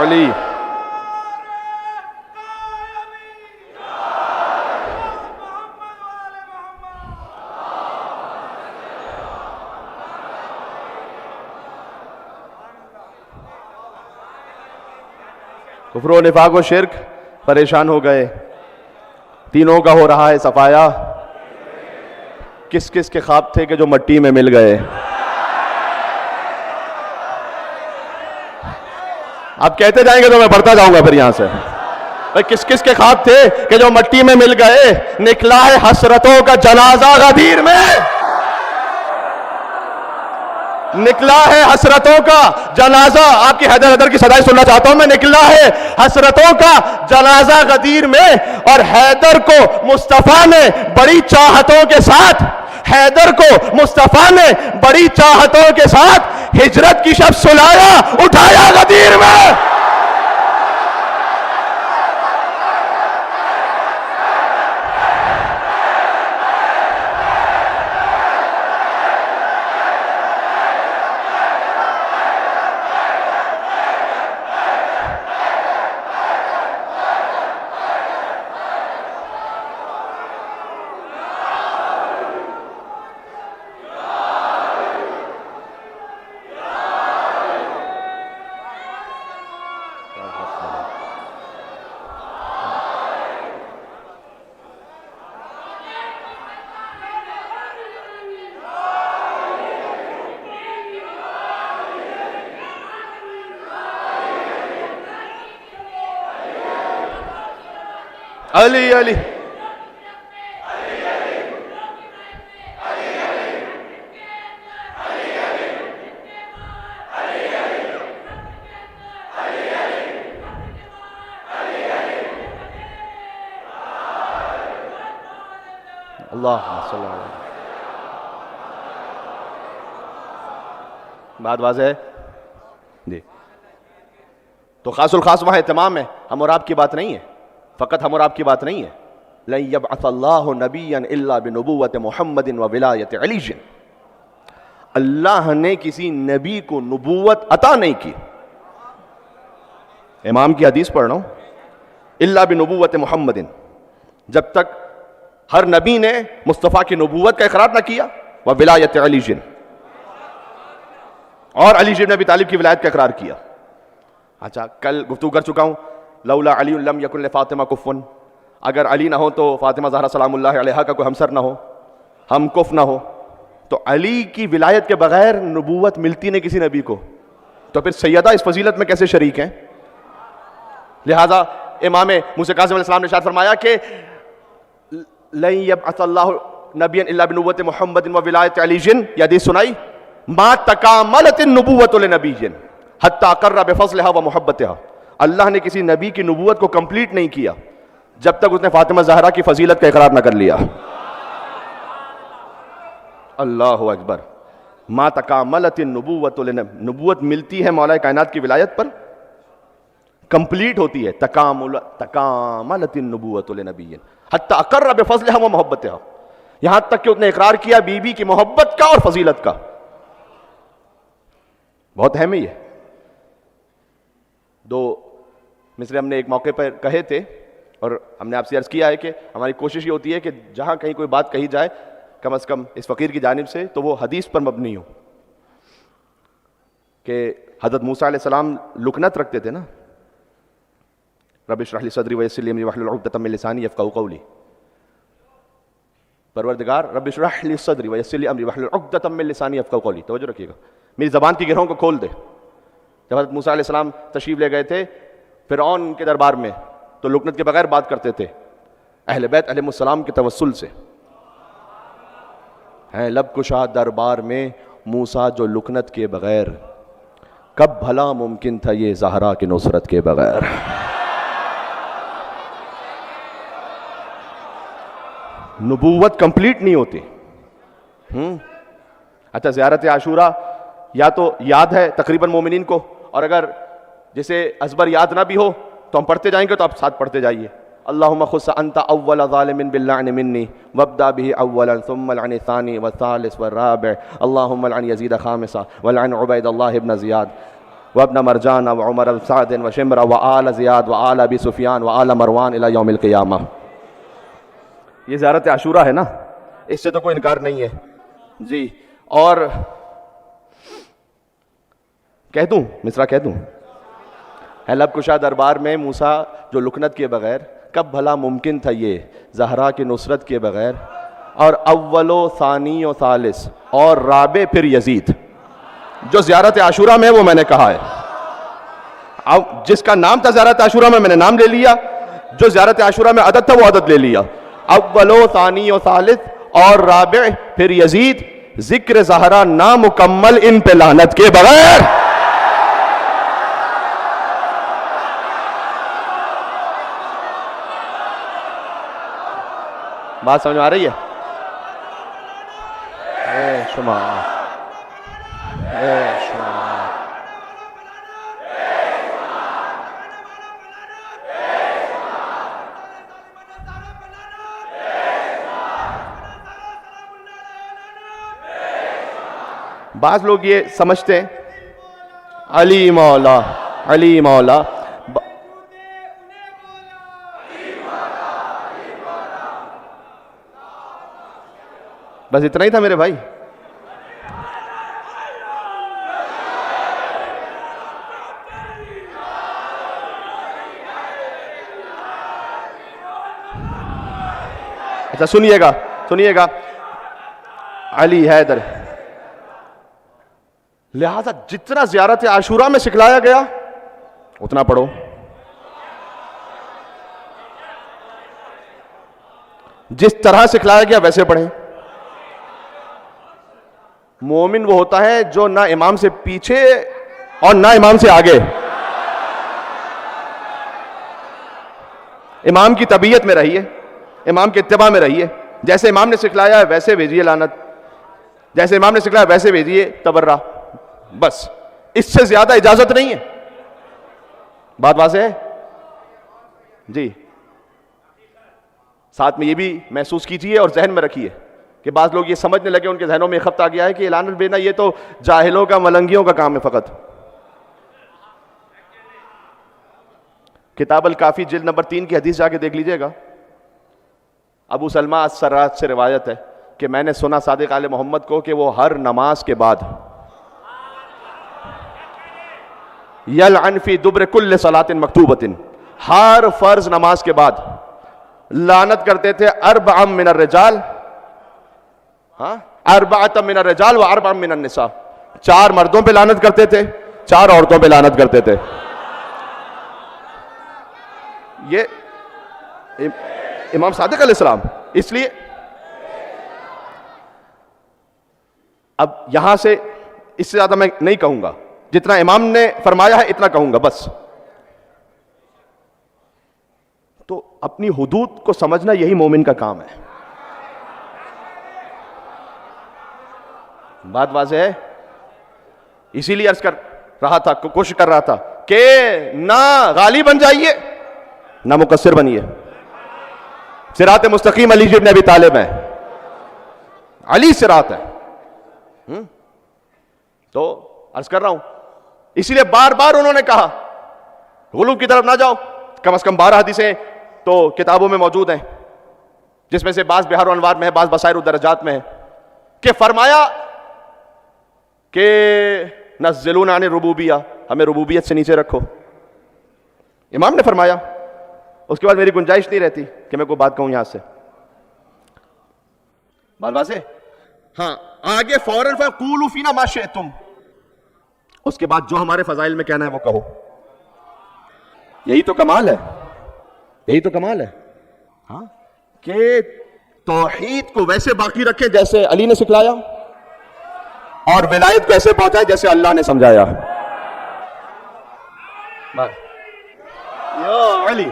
علی کفر و نفاق و شرک پریشان ہو گئے. تینوں کا ہو رہا ہے صفایا. کس کس کے خواب تھے کہ جو مٹی میں مل گئے. آپ کہتے جائیں گے تو میں پڑھتا جاؤں گا پھر یہاں سے. کس کس کے خواب تھے کہ جو مٹی میں مل گئے. نکلا ہے حسرتوں کا جنازہ غدیر میں. نکلا ہے حسرتوں کا جنازہ. آپ کی حیدر حیدر کی صدائی سننا چاہتا ہوں میں. نکلا ہے حسرتوں کا جنازہ غدیر میں. اور حیدر کو مصطفیٰ نے بڑی چاہتوں کے ساتھ, حیدر کو مصطفیٰ نے بڑی چاہتوں کے ساتھ ہجرت کی شب سلایا, اٹھایا غدیر میں. علی علی اللہ صلی اللہ علیہ وسلم. بات واضح ہے جی. تو خاص الخاص وہاں اہتمام ہے، ہم اور آپ کی بات نہیں ہے، فقط ہم اور آپ کی بات نہیں ہے. لن یبعث اللہ نبیا الا بنبوت محمد وولایت علی. اللہ نے کسی نبی کو نبوت عطا نہیں کی، امام کی حدیث پڑھ رہا ہوں، الا بنبوت محمد، جب تک ہر نبی نے مصطفیٰ کی نبوت کا اقرار نہ کیا، وولایت علی، اور علی بن ابی طالب کی ولایت کا اقرار کیا. اچھا کل گفتگو کر چکا ہوں، لولا علی لم یکن لفاطمہ کفن، اگر علی نہ ہو تو فاطمہ زہرا سلام اللہ علیہا کا کوئی ہمسر نہ ہو، ہم کف نہ ہو. تو علی کی ولایت کے بغیر نبوت ملتی نہیں کسی نبی کو، تو پھر سیدہ اس فضیلت میں کیسے شریک ہیں؟ لہذا امام موسیٰ کاظم علیہ السلام نے ارشاد فرمایا کہ لن یبعث اللہ نبیا الا بنبوت محمد وولایت علی. یہ حدیث سنائی، ما تکاملت النبوۃ لنبی حتی اقر بفضلها ومحبتها. اللہ نے کسی نبی کی نبوت کو کمپلیٹ نہیں کیا جب تک اس نے فاطمہ زہرا کی فضیلت کا اقرار نہ کر لیا. اللہ اکبر. ما تکاملت النبوۃ لنبی، نبوت ملتی ہے مولا کائنات کی ولایت پر، کمپلیٹ ہوتی ہے. تکاملت النبوۃ لنبی حتی اقر بفضلها ومحبتها، یہاں تک کہ اس نے اقرار کیا بی بی کی محبت کا اور فضیلت کا. بہت اہم ہے یہ. دو مثل ہم نے ایک موقع پر کہے تھے، اور ہم نے آپ سے عرض کیا ہے کہ ہماری کوشش یہ ہوتی ہے کہ جہاں کہیں کوئی بات کہی جائے کم از کم اس فقیر کی جانب سے تو وہ حدیث پر مبنی ہو. کہ حضرت موسیٰ علیہ السلام لکنت رکھتے تھے نا، رب اشرح لی صدری ویسر لی امری واحلل عقدۃ من لسانی یفقہوا قولی. پروردگار رب اشرح لی صدری ویسر لی امری واحلل عقدۃ من لسانی یفقہوا قولی. توجہ رکھیے گا، میری زبان کی گرہوں کو کھول دے. جب حضرت موسیٰ علیہ السلام تشریف لے گئے تھے فرعون کے دربار میں تو لکنت کے بغیر بات کرتے تھے، اہل بیت علیہ السلام کے توسل سے. ہیں لب کشا دربار میں موسیٰ جو لکنت کے بغیر، کب بھلا ممکن تھا یہ زہرا کی نصرت کے بغیر. نبوت کمپلیٹ نہیں ہوتی. اچھا زیارت عاشورہ یا تو یاد ہے تقریباً مومنین کو، اور اگر جسے ازبر یاد نہ بھی ہو تو ہم پڑھتے جائیں گے تو آپ ساتھ پڑھتے جائیے. اللہم خص انت اول ظالم باللعن منی وابدا به اولا ثم العن الثانی والثالث والرابع. اللہم العن یزید خامسا والعن عبید اللہ ابن زیاد وابن مرجان وعمر سعد وشمر وآل زیاد وآل ابی سفیان وآل مروان الى یوم القیامہ. یہ زیارت عاشورہ ہے نا، اس سے تو کوئی انکار نہیں ہے جی. اور کہہ دوں مصرع کہہ دوں، ہے لب کشا دربار میں موسیٰ جو لکنت کے بغیر، کب بھلا ممکن تھا یہ زہرا کی نصرت کے بغیر. اور اول و ثانی و ثالث اور رابع پھر یزید، جو زیارت عاشورہ میں وہ میں نے کہا ہے. اب جس کا نام تھا زیارت عاشورہ میں نے نام لے لیا، جو زیارت عاشورہ میں عدد تھا وہ عدد لے لیا. اول و ثانی و ثالث اور رابع پھر یزید. ذکر زہرا نامکمل ان پہ لعنت کے بغیر. بات سمجھ میں آ رہی ہے؟ اے شما اے شما بعض لوگ یہ سمجھتے ہیں علی مولا علی مولا. بس اتنا ہی تھا میرے بھائی. اچھا سنیے گا سنیے گا، علی حیدر. لہذا جتنا زیارت عاشورہ میں سکھلایا گیا اتنا پڑھو. جس طرح سکھلایا گیا ویسے پڑھیں. مومن وہ ہوتا ہے جو نہ امام سے پیچھے اور نہ امام سے آگے. امام کی طبیعت میں رہیے, امام کے اتباع میں رہیے. جیسے امام نے سکھلایا ہے ویسے بھیجیے لعنت, جیسے امام نے سکھلایا ویسے بھیجیے تبرہ. بس اس سے زیادہ اجازت نہیں ہے. بات واضح ہے جی. ساتھ میں یہ بھی محسوس کیجئے اور ذہن میں رکھیے کہ بعض لوگ یہ سمجھنے لگے, ان کے ذہنوں میں خبط آ گیا ہے کہ لعنت بھیجنا یہ تو جاہلوں کا, ملنگیوں کا کام ہے فقط. کتاب الکافی جلد نمبر 3 کی حدیث جا کے دیکھ لیجئے گا. ابو سلمہ السراج سے روایت ہے کہ میں نے سنا صادق آل محمد کو کہ وہ ہر نماز کے بعد یلعن فی دبر کل صلاۃ مکتوبۃ, ہر فرض نماز کے بعد لعنت کرتے تھے 4 من الرجال, 4 من الرجال و 4 من النساء. 4 مردوں پہ لعنت کرتے تھے, 4 عورتوں پہ لعنت کرتے تھے. یہ امام صادق علیہ السلام. اس لیے اب یہاں سے اس سے زیادہ میں نہیں کہوں گا, جتنا امام نے فرمایا ہے اتنا کہوں گا بس. تو اپنی حدود کو سمجھنا یہی مومن کا کام ہے. بات واضح ہے. اسی لیے عرض کر رہا تھا, کوشش کر رہا تھا کہ نہ غالی بن جائیے نہ مقصر بنیے. صراط مستقیم علی ابن ابی طالب ہے, علی صراط ہے. تو عرض کر رہا ہوں, اسی لیے بار بار انہوں نے کہا غلو کی طرف نہ جاؤ. کم از کم 12 حدیثیں تو کتابوں میں موجود ہیں, جس میں سے بعض بحار و انوار میں ہے, بعض بصائر الدرجات میں ہے, کہ فرمایا کہ نزلون عن الربوبیہ, ہمیں ربوبیت سے نیچے رکھو. امام نے فرمایا. اس کے بعد میری گنجائش نہیں رہتی کہ میں کوئی بات کہوں یہاں سے. بات واضح. ہاں آگے فوراً فقولوا فینا ما شئتم, اس کے بعد جو ہمارے فضائل میں کہنا ہے وہ کہو. یہی تو کمال ہے, یہی تو کمال ہے. ہاں کہ توحید کو ویسے باقی رکھے جیسے علی نے سکھلایا, اور ولایت کو ایسے پہنچائے جیسے اللہ نے سمجھایا. یا علی,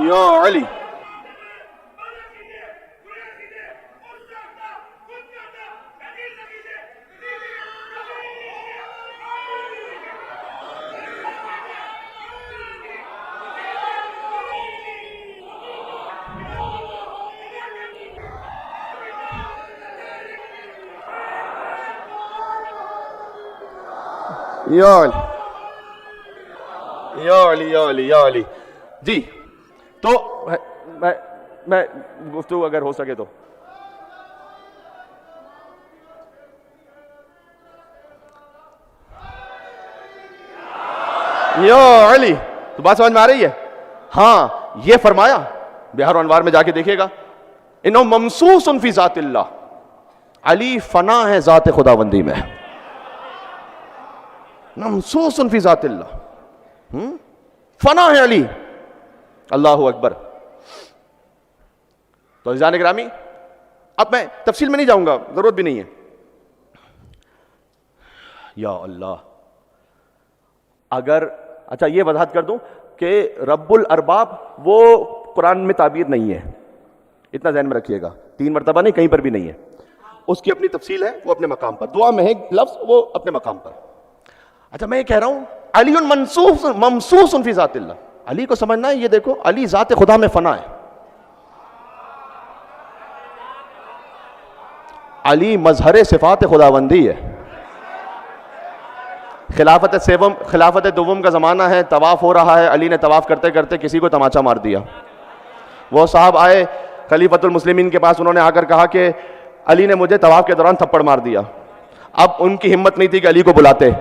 یا علی. یا علی, یا علی, یا علی, یا علی. جی تو میں گفتگو اگر ہو سکے تو یا علی, تو بات سمجھ میں آ رہی ہے. ہاں یہ فرمایا, بہار و انوار میں جا کے دیکھیے گا, انہوں ممسوس فی ذات اللہ, علی فنا ہے ذات خداوندی میں. ممسوس فی ذات اللہ, فنا ہے علی. اللہ اکبر. تو عزیزان گرامی, اب میں تفصیل میں نہیں جاؤں گا, ضرورت بھی نہیں ہے. یا اللہ, اگر اچھا یہ وضاحت کر دوں کہ رب الارباب وہ قرآن میں تعبیر نہیں ہے, اتنا ذہن میں رکھیے گا. 3 مرتبہ نہیں, کہیں پر بھی نہیں ہے. اس کی اپنی تفصیل ہے, وہ اپنے مقام پر. دعا میں ہے لفظ, وہ اپنے مقام پر. اچھا میں یہ کہہ رہا ہوں علی ممسوس فی ذات اللہ, علی کو سمجھنا ہے. یہ دیکھو علی ذات خدا میں فنا ہے. علی مظہر صفات خداوندی ہے. خلافت دوم کا زمانہ ہے, طواف ہو رہا ہے, علی نے طواف کرتے کرتے کسی کو تماچا مار دیا. وہ صاحب آئے خلیفۃ المسلمین کے پاس, انہوں نے آ کر کہا کہ علی نے مجھے طواف کے دوران تھپڑ مار دیا. اب ان کی ہمت نہیں تھی کہ علی کو بلاتے,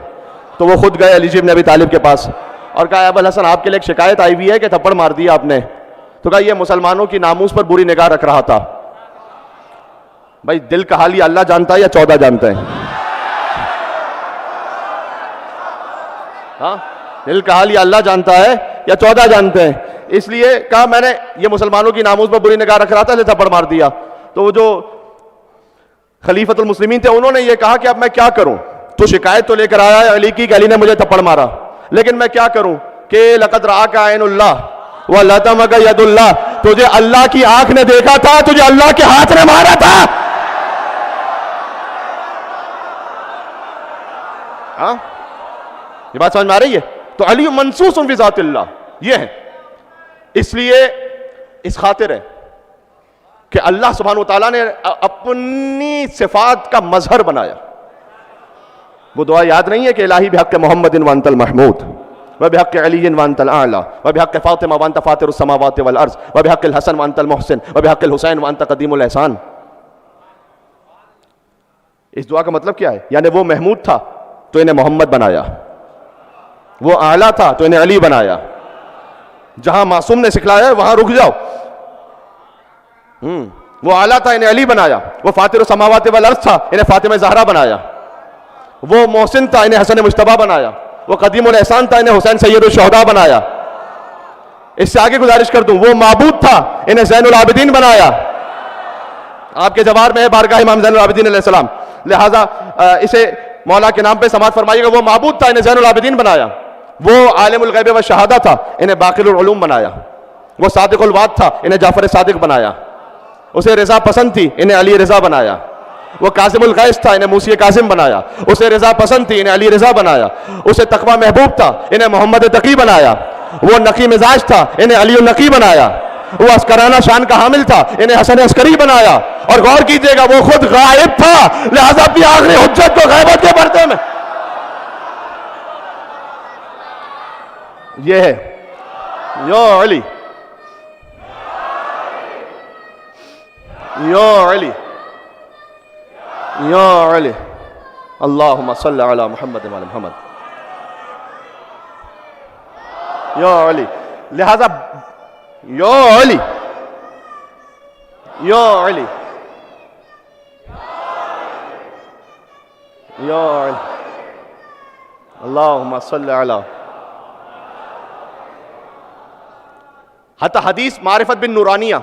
تو وہ خود گئے علی ابن ابی طالب کے پاس اور کہا ابو الحسن آپ کے لیے ایک شکایت آئی ہوئی ہے کہ تھپڑ مار دیا آپ نے. تو کہا یہ مسلمانوں کی ناموس پر بری نگاہ رکھ رہا تھا. بھائی دل کا حال یہ اللہ جانتا ہے یا 14 جانتے ہیں؟ ہاں دل کا حال یہ اللہ جانتا ہے یا 14 جانتے ہیں؟ اس لیے کہا میں نے یہ مسلمانوں کی ناموز پر بری نگاہ رکھ رہا تھا اسے تھپڑ مار دیا. تو وہ جو خلیفۃ المسلمین تھے انہوں نے یہ کہا کہ اب میں کیا کروں, تو شکایت تو لے کر آیا ہے علی کی کہ علی نے مجھے تھپڑ مارا, لیکن میں کیا کروں کہ لقد رآک عین اللہ ولطمک ید اللہ, تجھے اللہ کی آنکھ نے دیکھا تھا, تجھے اللہ کے ہاتھ نے مارا تھا. ہاں یہ بات سمجھ میں آ رہی ہے؟ تو علی منصوص فی ذات اللہ یہ ہے. اس لیے اس خاطر ہے کہ اللہ سبحانہ وتعالیٰ نے اپنی صفات کا مظہر بنایا. وہ دعا یاد نہیں ہے کہ الہی بحق محمد وانت المحمود وبحق علی وانت الاعلی وبحق فاطمہ وانت فاطر السماوات والارض وبحق الحسن وانت المحسن وبحق الحسین وانت قدیم الاحسان. اس دعا کا مطلب کیا ہے؟ یعنی وہ محمود تھا تو انہیں محمد بنایا, وہ اعلیٰ تھا تو انہیں علی بنایا. جہاں معصوم نے سکھلایا ہے وہاں رک جاؤ. وہ اعلیٰ تھا انہیں علی بنایا, وہ فاطر السماوات والارض تھا انہیں فاطمہ زہرا بنایا, وہ محسن تھا انہیں حسن مجتبیٰ بنایا, وہ قدیم الاحسان تھا انہیں حسین سید الشہداء بنایا. اس سے آگے گزارش کر دوں, وہ معبود تھا انہیں زین العابدین بنایا. آپ کے جوار میں ہے بارگاہ امام زین العابدین علیہ السلام, لہٰذا اسے مولا کے نام پہ سماعت فرمائیے گا. وہ معبود تھا انہیں زین العابدین بنایا, وہ عالم الغیب و شہادہ تھا انہیں باقر العلوم بنایا, وہ صادق الوعد تھا انہیں جعفر صادق بنایا, اسے رضا پسند تھی انہیں علی رضا بنایا, وہ کاظم الغیث تھا انہیں موسی کاظم بنایا, اسے رضا پسند تھی انہیں علی رضا بنایا, اسے تقوی محبوب تھا انہیں محمد تقی بنایا, وہ نقی مزاج تھا انہیں علی النقی بنایا, وہ عسکرانہ شان کا حامل تھا انہیں حسن عسکری بنایا. اور غور کیجئے گا وہ خود غائب تھا, لہذا اپنی آخری حجت کو غیبت کے پردے میں یہ ہے یا علی یا علی یا علی اللہم صلی علی محمد وعلی محمد یا علی. لہذا یا علی یا علی یا علی اللہم صلی علی. حتی حدیث معرفت بن نورانیہ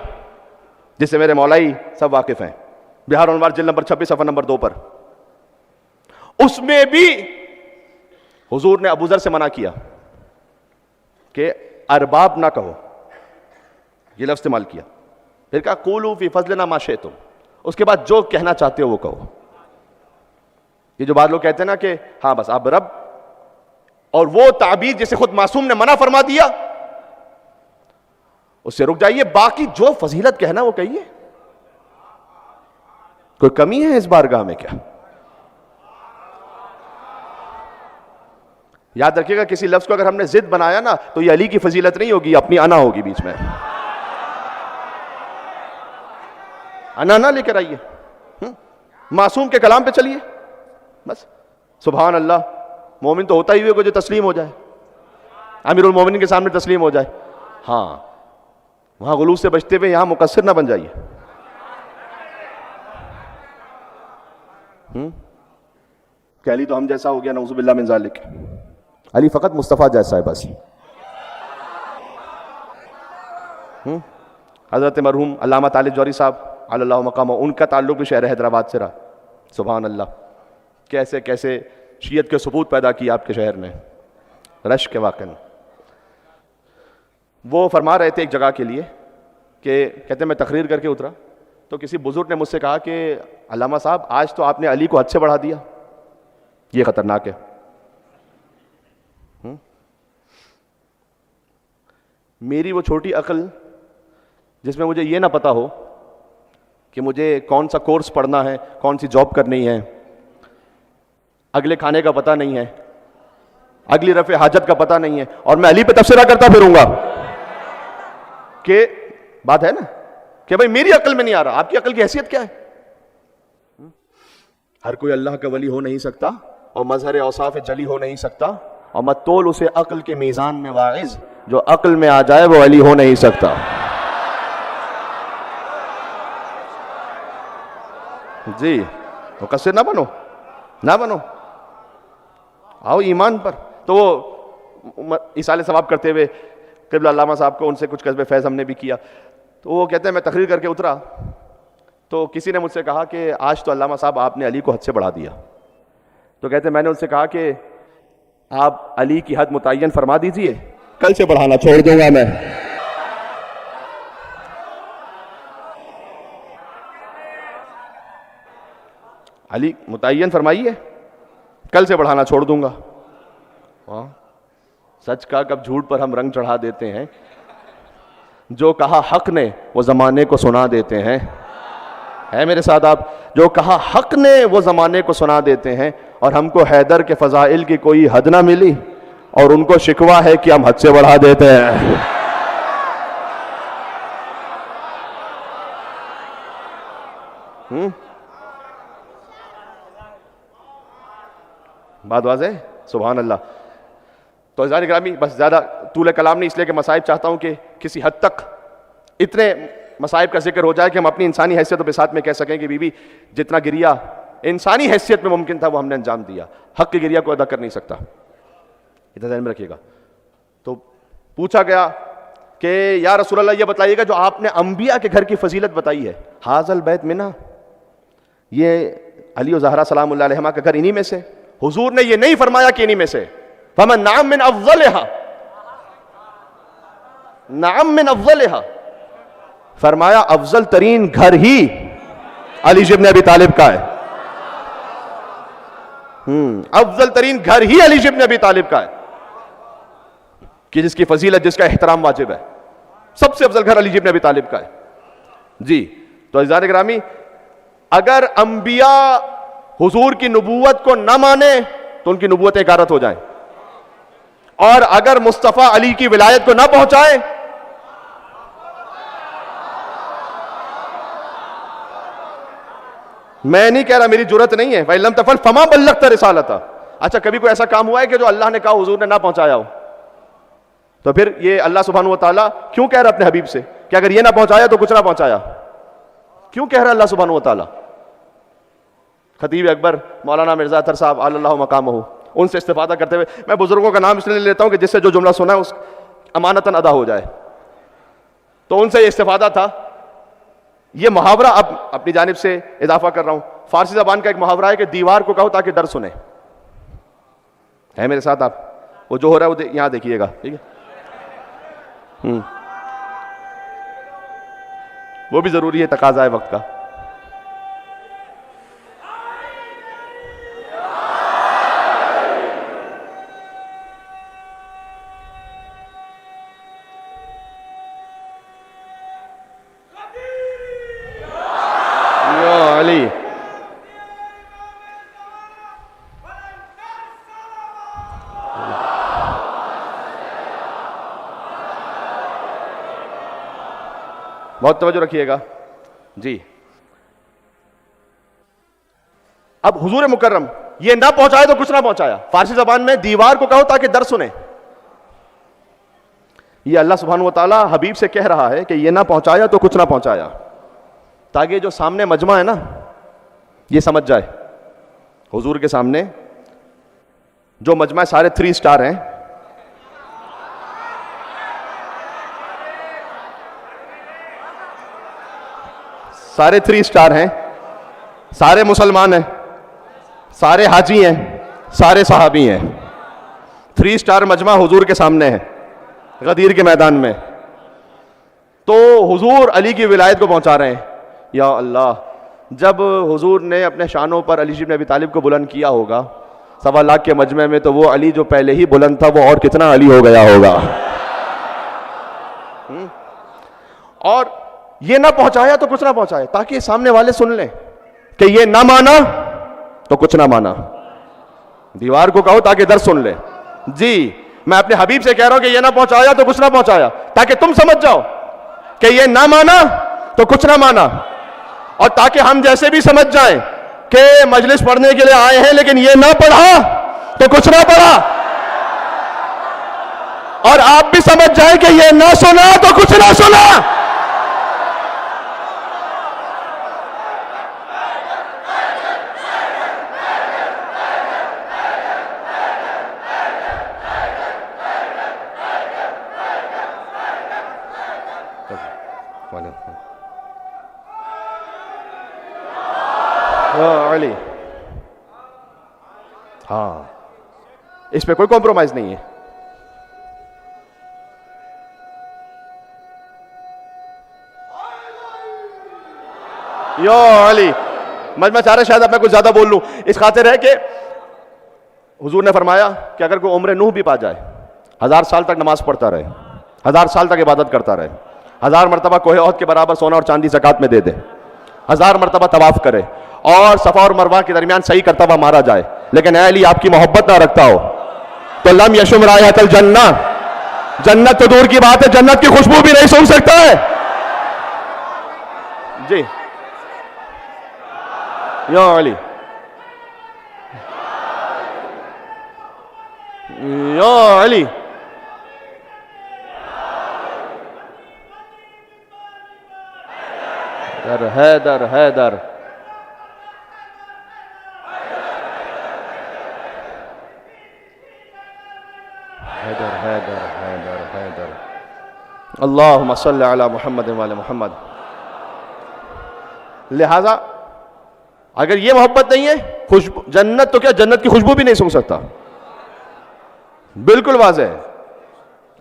جس سے میرے مولائی سب واقف ہیں, بہار انوار جلد نمبر 26 صفحہ نمبر 2 پر, اس میں بھی حضور نے ابو ذر سے منع کیا کہ ارباب نہ کہو, یہ لفظ استعمال کیا. پھر کہا قولوا فی فضلنا ما شئتم, اس کے بعد جو کہنا چاہتے ہو وہ کہو. یہ جو بعض لوگ کہتے ہیں نا کہ ہاں بس آپ رب, اور وہ تعبیر جسے خود معصوم نے منع فرما دیا اس سے رک جائیے, باقی جو فضیلت کہنا وہ کہیے. کوئی کمی ہے اس بارگاہ میں کیا؟ یاد رکھیے گا کسی لفظ کو اگر ہم نے ضد بنایا نا تو یہ علی کی فضیلت نہیں ہوگی, اپنی انا ہوگی بیچ میں. انا نہ لے کر آئیے, معصوم کے کلام پہ چلیے بس. سبحان اللہ, مومن تو ہوتا ہی ہوئے جو تسلیم ہو جائے, امیر المومنین کے سامنے تسلیم ہو جائے. ہاں وہاں غلو سے بچتے ہوئے یہاں مقصر نہ بن جائیے. کہ علی تو ہم جیسا ہو گیا, نعوذ باللہ من ذالک. علی فقط مصطفیٰ جیسا ہے بس. حضرت مرحوم علامہ طالب جوہری صاحب علی اللہ مقام, ان کا تعلق بھی شہر حیدرآباد سے رہا. سبحان اللہ, کیسے کیسے شیعت کے ثبوت پیدا کی آپ کے شہر نے, رشک کے واقع نے. وہ فرما رہے تھے ایک جگہ کے لیے کہ کہتے میں تقریر کر کے اترا تو کسی بزرگ نے مجھ سے کہا کہ علامہ صاحب آج تو آپ نے علی کو حد سے بڑھا دیا, یہ خطرناک ہے. میری وہ چھوٹی عقل جس میں مجھے یہ نہ پتا ہو کہ مجھے کون سا کورس پڑھنا ہے, کون سی جاب کرنی ہے, اگلے کھانے کا پتہ نہیں ہے, اگلی رفع حاجت کا پتہ نہیں ہے, اور میں علی پہ تبصرہ کرتا پھروں گا کہ بات ہے نا کہ بھائی میری عقل میں نہیں آ رہا, آپ کی عقل کی حیثیت کیا ہے؟ ہر کوئی اللہ کا ولی ہو نہیں سکتا اور مظہر اوصاف جلی ہو نہیں سکتا, اور مت تول اسے عقل کے میزان میں واعظ, جو عقل میں آ جائے وہ علی ہو نہیں سکتا. جی مقصر نہ بنو, نہ بنو, آؤ ایمان پر. تو وہ ایصال ثواب کرتے ہوئے قبلہ علامہ صاحب کو، ان سے کچھ قصب فیض ہم نے بھی کیا. تو وہ کہتے ہیں میں تقریر کر کے اترا تو کسی نے مجھ سے کہا کہ آج تو علامہ صاحب آپ نے علی کو حد سے بڑھا دیا. تو کہتے ہیں میں نے ان سے کہا کہ آپ علی کی حد متعین فرما دیجئے، کل سے بڑھانا چھوڑ دوں گا میں. علی متعین فرمائیے، کل سے بڑھانا چھوڑ دوں گا. ہاں سچ کا کب جھوٹ پر ہم رنگ چڑھا دیتے ہیں. جو کہا حق نے وہ زمانے کو سنا دیتے ہیں. ہے میرے ساتھ آپ؟ جو کہا حق نے وہ زمانے کو سنا دیتے ہیں. اور ہم کو حیدر کے فضائل کی کوئی حد نہ ملی اور ان کو شکوہ ہے کہ ہم حد سے بڑھا دیتے ہیں. بات واضح؟ سبحان اللہ. تو عزیزان گرامی بس زیادہ طول کلام نہیں، اس لیے کہ مصائب چاہتا ہوں کہ کسی حد تک اتنے مصائب کا ذکر ہو جائے کہ ہم اپنی انسانی حیثیتوں کے ساتھ میں کہہ سکیں کہ بی بی جتنا گریا انسانی حیثیت میں ممکن تھا وہ ہم نے انجام دیا، حق کی گریا کو ادا کر نہیں سکتا. اتنا ذہن میں رکھیے گا. تو پوچھا گیا کہ یا رسول اللہ یہ بتائیے گا جو آپ نے انبیاء کے گھر کی فضیلت بتائی ہے، حاذل بیت منا، یہ علی و زہرا سلام اللہ علیہما کا گھر انہی میں سے. حضور نے یہ نہیں فرمایا کہ انہی میں سے. فمن نعم من افضلها، نعم من افضلها، فرمایا افضل ترین گھر ہی علی ابن ابی طالب کا ہے. افضل ترین گھر ہی علی ابن ابی طالب کا ہے کہ جس کی فضیلت، جس کا احترام واجب ہے. سب سے افضل گھر علی ابن ابی طالب کا ہے. جی تو عزیزان گرامی اگر انبیاء حضور کی نبوت کو نہ مانے تو ان کی نبوتیں غارت ہو جائیں، اور اگر مصطفیٰ علی کی ولایت کو نہ پہنچائے میں نہیں کہہ رہا، میری جرت نہیں ہے، وَإِن لَمْ تَفْعَلْ فَمَا بَلَّغْتَ رِسَالَتَهُ. اچھا کبھی کوئی ایسا کام ہوا ہے کہ جو اللہ نے کہا حضور نے نہ پہنچایا ہو؟ تو پھر یہ اللہ سبحانہ و تعالیٰ کیوں کہہ رہا اپنے حبیب سے کہ اگر یہ نہ پہنچایا تو کچھ نہ پہنچایا؟ کیوں کہہ رہا اللہ سبحانہ و تعالیٰ؟ خطیب اکبر مولانا مرزا اطہر صاحب علی اللہ مقامہ، ان سے استفادہ کرتے ہوئے میں بزرگوں کا نام اس لیے لیتا ہوں کہ جس سے جو جملہ سنا ہے اس امانتاً ادا ہو جائے. تو ان سے یہ استفادہ تھا. یہ محاورہ اب اپنی جانب سے اضافہ کر رہا ہوں. فارسی زبان کا ایک محاورہ ہے کہ دیوار کو کہو تاکہ در سنے. ہے میرے ساتھ آپ؟ وہ جو ہو رہا ہے وہ یہاں دیکھیے گا، ٹھیک ہے؟ وہ بھی ضروری ہے، تقاضا ہے وقت کا. علی بہت توجہ رکھیے گا. جی اب حضور مکرم یہ نہ پہنچایا تو کچھ نہ پہنچایا. فارسی زبان میں دیوار کو کہو تاکہ در سنے. یہ اللہ سبحانہ و تعالیٰ حبیب سے کہہ رہا ہے کہ یہ نہ پہنچایا تو کچھ نہ پہنچایا، تاکہ جو سامنے مجمع ہے نا یہ سمجھ جائے. حضور کے سامنے جو مجمع سارے 3 اسٹار ہیں، سارے 3 اسٹار ہیں، سارے مسلمان ہیں، سارے حاجی ہیں، سارے صحابی ہیں. 3 اسٹار مجمع حضور کے سامنے ہے غدیر کے میدان میں. تو حضور علی کی ولایت کو پہنچا رہے ہیں. یا اللہ، جب حضور نے اپنے شانوں پر علی ابن ابی طالب کو بلند کیا ہوگا 1.25 لاکھ کے مجمع میں، تو وہ علی جو پہلے ہی بلند تھا وہ اور کتنا علی ہو گیا ہوگا. اور یہ نہ پہنچایا تو کچھ نہ پہنچایا، تاکہ سامنے والے سن لیں کہ یہ نہ مانا تو کچھ نہ مانا. دیوار کو کہو تاکہ در سن لے. جی میں اپنے حبیب سے کہہ رہا ہوں کہ یہ نہ پہنچایا تو کچھ نہ پہنچایا، تاکہ تم سمجھ جاؤ کہ یہ نہ مانا تو کچھ نہ مانا، اور تاکہ ہم جیسے بھی سمجھ جائیں کہ مجلس پڑھنے کے لیے آئے ہیں لیکن یہ نہ پڑھا تو کچھ نہ پڑھا، اور آپ بھی سمجھ جائیں کہ یہ نہ سنا تو کچھ نہ سنا. یا علی. ہاں اس پہ کوئی کمپرومائز نہیں ہے. یا علی. میں چاہ رہا شاید اب میں کچھ زیادہ بول لوں. اس خاطر ہے کہ حضور نے فرمایا کہ اگر کوئی عمر نوح بھی پا جائے, 1000 سال تک نماز پڑھتا رہے, 1000 سال تک عبادت کرتا رہے, 1000 مرتبہ کوہ عہد کے برابر سونا اور چاندی زکات میں دے دے, 1000 مرتبہ طواف کرے, اور صفا اور مروہ کے درمیان صحیح کرتا ہوا مارا جائے, لیکن اے علی آپ کی محبت نہ رکھتا ہو, تو لم یشم رائحۃ الجنہ, جنت تو دور کی بات ہے, جنت کی خوشبو بھی نہیں سونگھ سکتا ہے. جی یا علی. یا علی. حیدر حیدر. حیدر حیدر حیدر حیدر. اللہم صلی علی محمد وعلی محمد. لہذا اگر یہ محبت نہیں ہے, خوشبو جنت تو کیا جنت کی خوشبو بھی نہیں سونگھ سکتا. بالکل واضح ہے.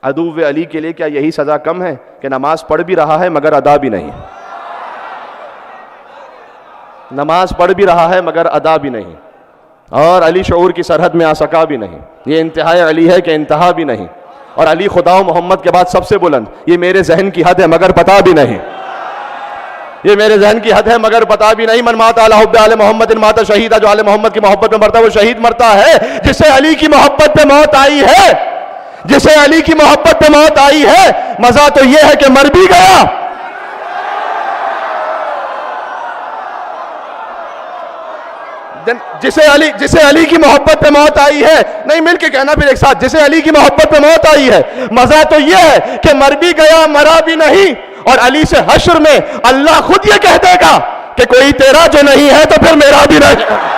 عدو علی کے لیے کیا یہی سزا کم ہے کہ نماز پڑھ بھی رہا ہے مگر ادا بھی نہیں, نماز پڑھ بھی رہا ہے مگر ادا بھی نہیں, اور علی شعور کی سرحد میں آ سکا بھی نہیں. یہ انتہائی علی ہے کہ انتہا بھی نہیں. اور علی خدا و محمد کے بعد سب سے بلند, یہ میرے ذہن کی حد ہے مگر پتا بھی نہیں, یہ میرے ذہن کی حد ہے مگر پتا بھی نہیں. من مات علی حب آل محمد مات شہیدہ, جو آل محمد کی محبت میں مرتا ہے وہ شہید مرتا ہے. جسے علی کی محبت پہ موت آئی ہے, جسے علی کی محبت پہ موت آئی ہے, مزہ تو یہ ہے کہ مر بھی گیا. جسے علی کی محبت پہ موت آئی ہے, نہیں مل کے کہنا پھر ایک ساتھ, جسے علی کی محبت پہ موت آئی ہے, مزہ تو یہ ہے کہ مر بھی گیا مرا بھی نہیں. اور علی سے حشر میں اللہ خود یہ کہہ دے گا کہ کوئی تیرا جو نہیں ہے تو پھر میرا بھی نہیں.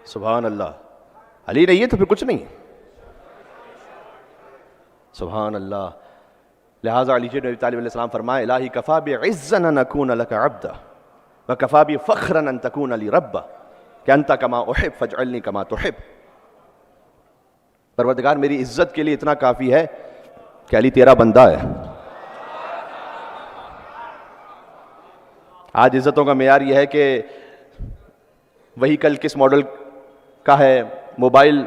سبحان اللہ. علی نہیں ہے تو پھر کچھ نہیں. سبحان اللہ. لہٰذا علی بن ابی طالب علیہ السلام فرمائے, الہی کفا بعزا ان اکون لک عبدا وکفا بی فخرا ان تکون لی ربا کہ انت کما احب فاجعلنی کما تحب. پروردگار میری عزت کے لیے اتنا کافی ہے کہ علی تیرا بندہ ہے. آج عزتوں کا معیار یہ ہے کہ وہیکل کس ماڈل کا ہے, موبائل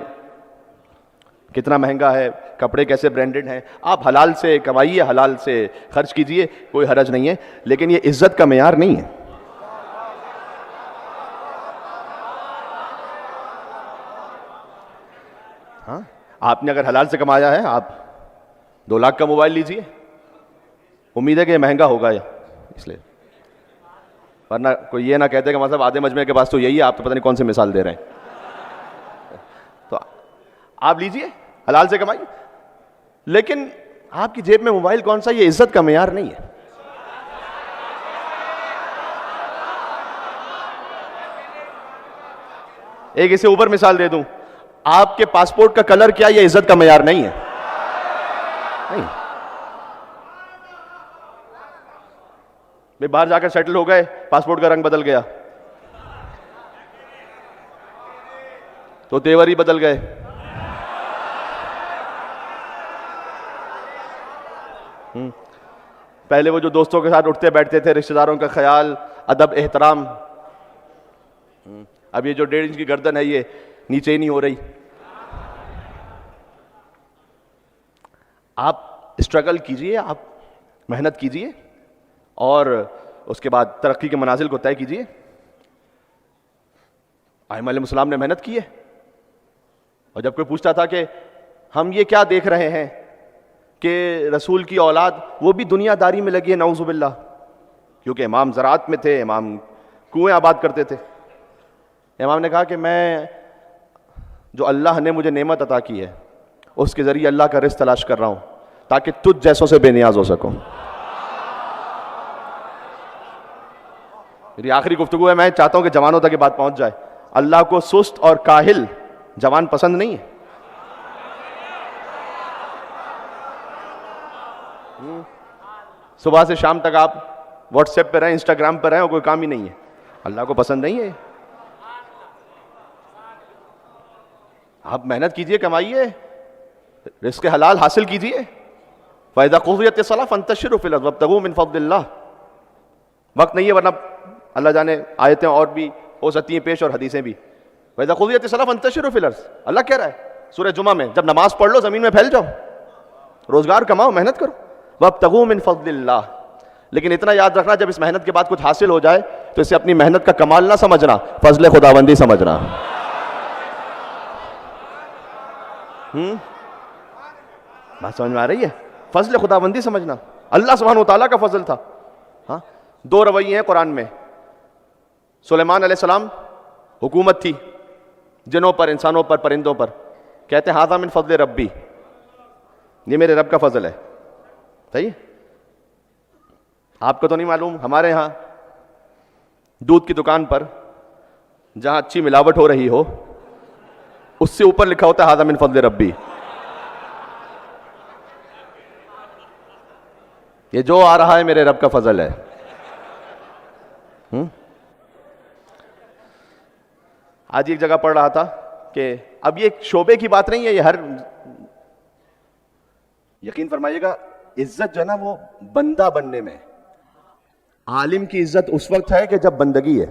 کتنا مہنگا ہے, کپڑے کیسے برانڈڈ ہیں. آپ حلال سے کمائیے, حلال سے خرچ کیجئے, کوئی حرج نہیں ہے, لیکن یہ عزت کا معیار نہیں ہے. ہاں, آپ نے اگر حلال سے کمایا ہے, آپ 2 لاکھ کا موبائل لیجئے, امید ہے کہ یہ مہنگا ہوگا اس لیے, ورنہ کوئی یہ نہ کہتے کہ مطلب آدھے مجمع کے پاس تو یہی ہے, آپ تو پتہ نہیں کون سی مثال دے رہے ہیں. تو آپ لیجئے, حلال سے کمائیے, لیکن آپ کی جیب میں موبائل کون سا, یہ عزت کا معیار نہیں ہے. ایک اسے اوپر مثال دے دوں, آپ کے پاسپورٹ کا کلر کیا, یہ عزت کا معیار نہیں ہے. نہیں, باہر جا کر سیٹل ہو گئے, پاسپورٹ کا رنگ بدل گیا تو تیور ہی بدل گئے. پہلے وہ جو دوستوں کے ساتھ اٹھتے بیٹھتے تھے, رشتہ داروں کا خیال, ادب, احترام, اب یہ جو 1.5 انچ کی گردن ہے یہ نیچے ہی نہیں ہو رہی. آپ اسٹرگل کیجئے, آپ محنت کیجئے, اور اس کے بعد ترقی کے منازل کو طے کیجیے. ائمہ علیہ السلام نے محنت کی ہے. اور جب کوئی پوچھتا تھا کہ ہم یہ کیا دیکھ رہے ہیں کہ رسول کی اولاد وہ بھی دنیا داری میں لگی ہے، نعوذ باللہ، کیونکہ امام زراعت میں تھے، امام کنویں آباد کرتے تھے. امام نے کہا کہ میں جو اللہ نے مجھے نعمت عطا کی ہے اس کے ذریعے اللہ کا رزق تلاش کر رہا ہوں تاکہ تجھ جیسوں سے بے نیاز ہو سکوں. میری آخری گفتگو ہے، میں چاہتا ہوں کہ جوانوں تک یہ بات پہنچ جائے. اللہ کو سست اور کاہل جوان پسند نہیں ہے. صبح سے شام تک آپ واٹس ایپ پہ رہیں، انسٹاگرام پہ رہیں اور کوئی کام ہی نہیں ہے، اللہ کو پسند نہیں ہے. آپ محنت کیجئے، کمائیے، رزق حلال حاصل کیجئے. فَإِذَا قُضِيَتِ الصَّلَاةُ فَانتَشِرُوا فِي الْأَرْضِ وَابْتَغُوا مِن فَضْلِ اللَّهِ. وقت نہیں ہے ورنہ اللہ جانے آیتیں اور بھی ہو سکتی ہیں پیش اور حدیثیں بھی. وَإِذَا قُضِيَتِ الصَّلَاةُ فَانتَشِرُوا فِي الْأَرْضِ. اللہ کہہ رہا ہے سورہ جمعہ میں، جب نماز پڑھ لو زمین میں پھیل جاؤ، روزگار کماؤ، محنت کرو. وَابْتَغُوا مِن فَضْلِ اللَّهِ. لیکن اتنا یاد رکھنا، جب اس محنت کے بعد کچھ حاصل ہو جائے تو اسے اپنی محنت کا کمال نہ سمجھنا، فضل خداوندی سمجھنا. بات سمجھ میں آ رہی ہے؟ فضل خداوندی سمجھنا، اللہ سبحانہ وتعالیٰ کا فضل تھا. ہاں، دو رویے ہیں قرآن میں. سلیمان علیہ السلام حکومت تھی جنوں پر، انسانوں پر، پرندوں پر. کہتے ہیں ھذا من فضل ربی، یہ میرے رب کا فضل ہے. صحیح؟ آپ کو تو نہیں معلوم، ہمارے ہاں دودھ کی دکان پر جہاں اچھی ملاوٹ ہو رہی ہو اس سے اوپر لکھا ہوتا ہے ھذا من فضل ربی. یہ جو آ رہا ہے میرے رب کا فضل ہے. آج ایک جگہ پڑھ رہا تھا کہ اب یہ ایک شعبے کی بات نہیں ہے، یہ ہر، یقین فرمائیے گا، عزت جو ہے نا وہ بندہ بننے میں. عالم کی عزت اس وقت ہے کہ جب بندگی ہے.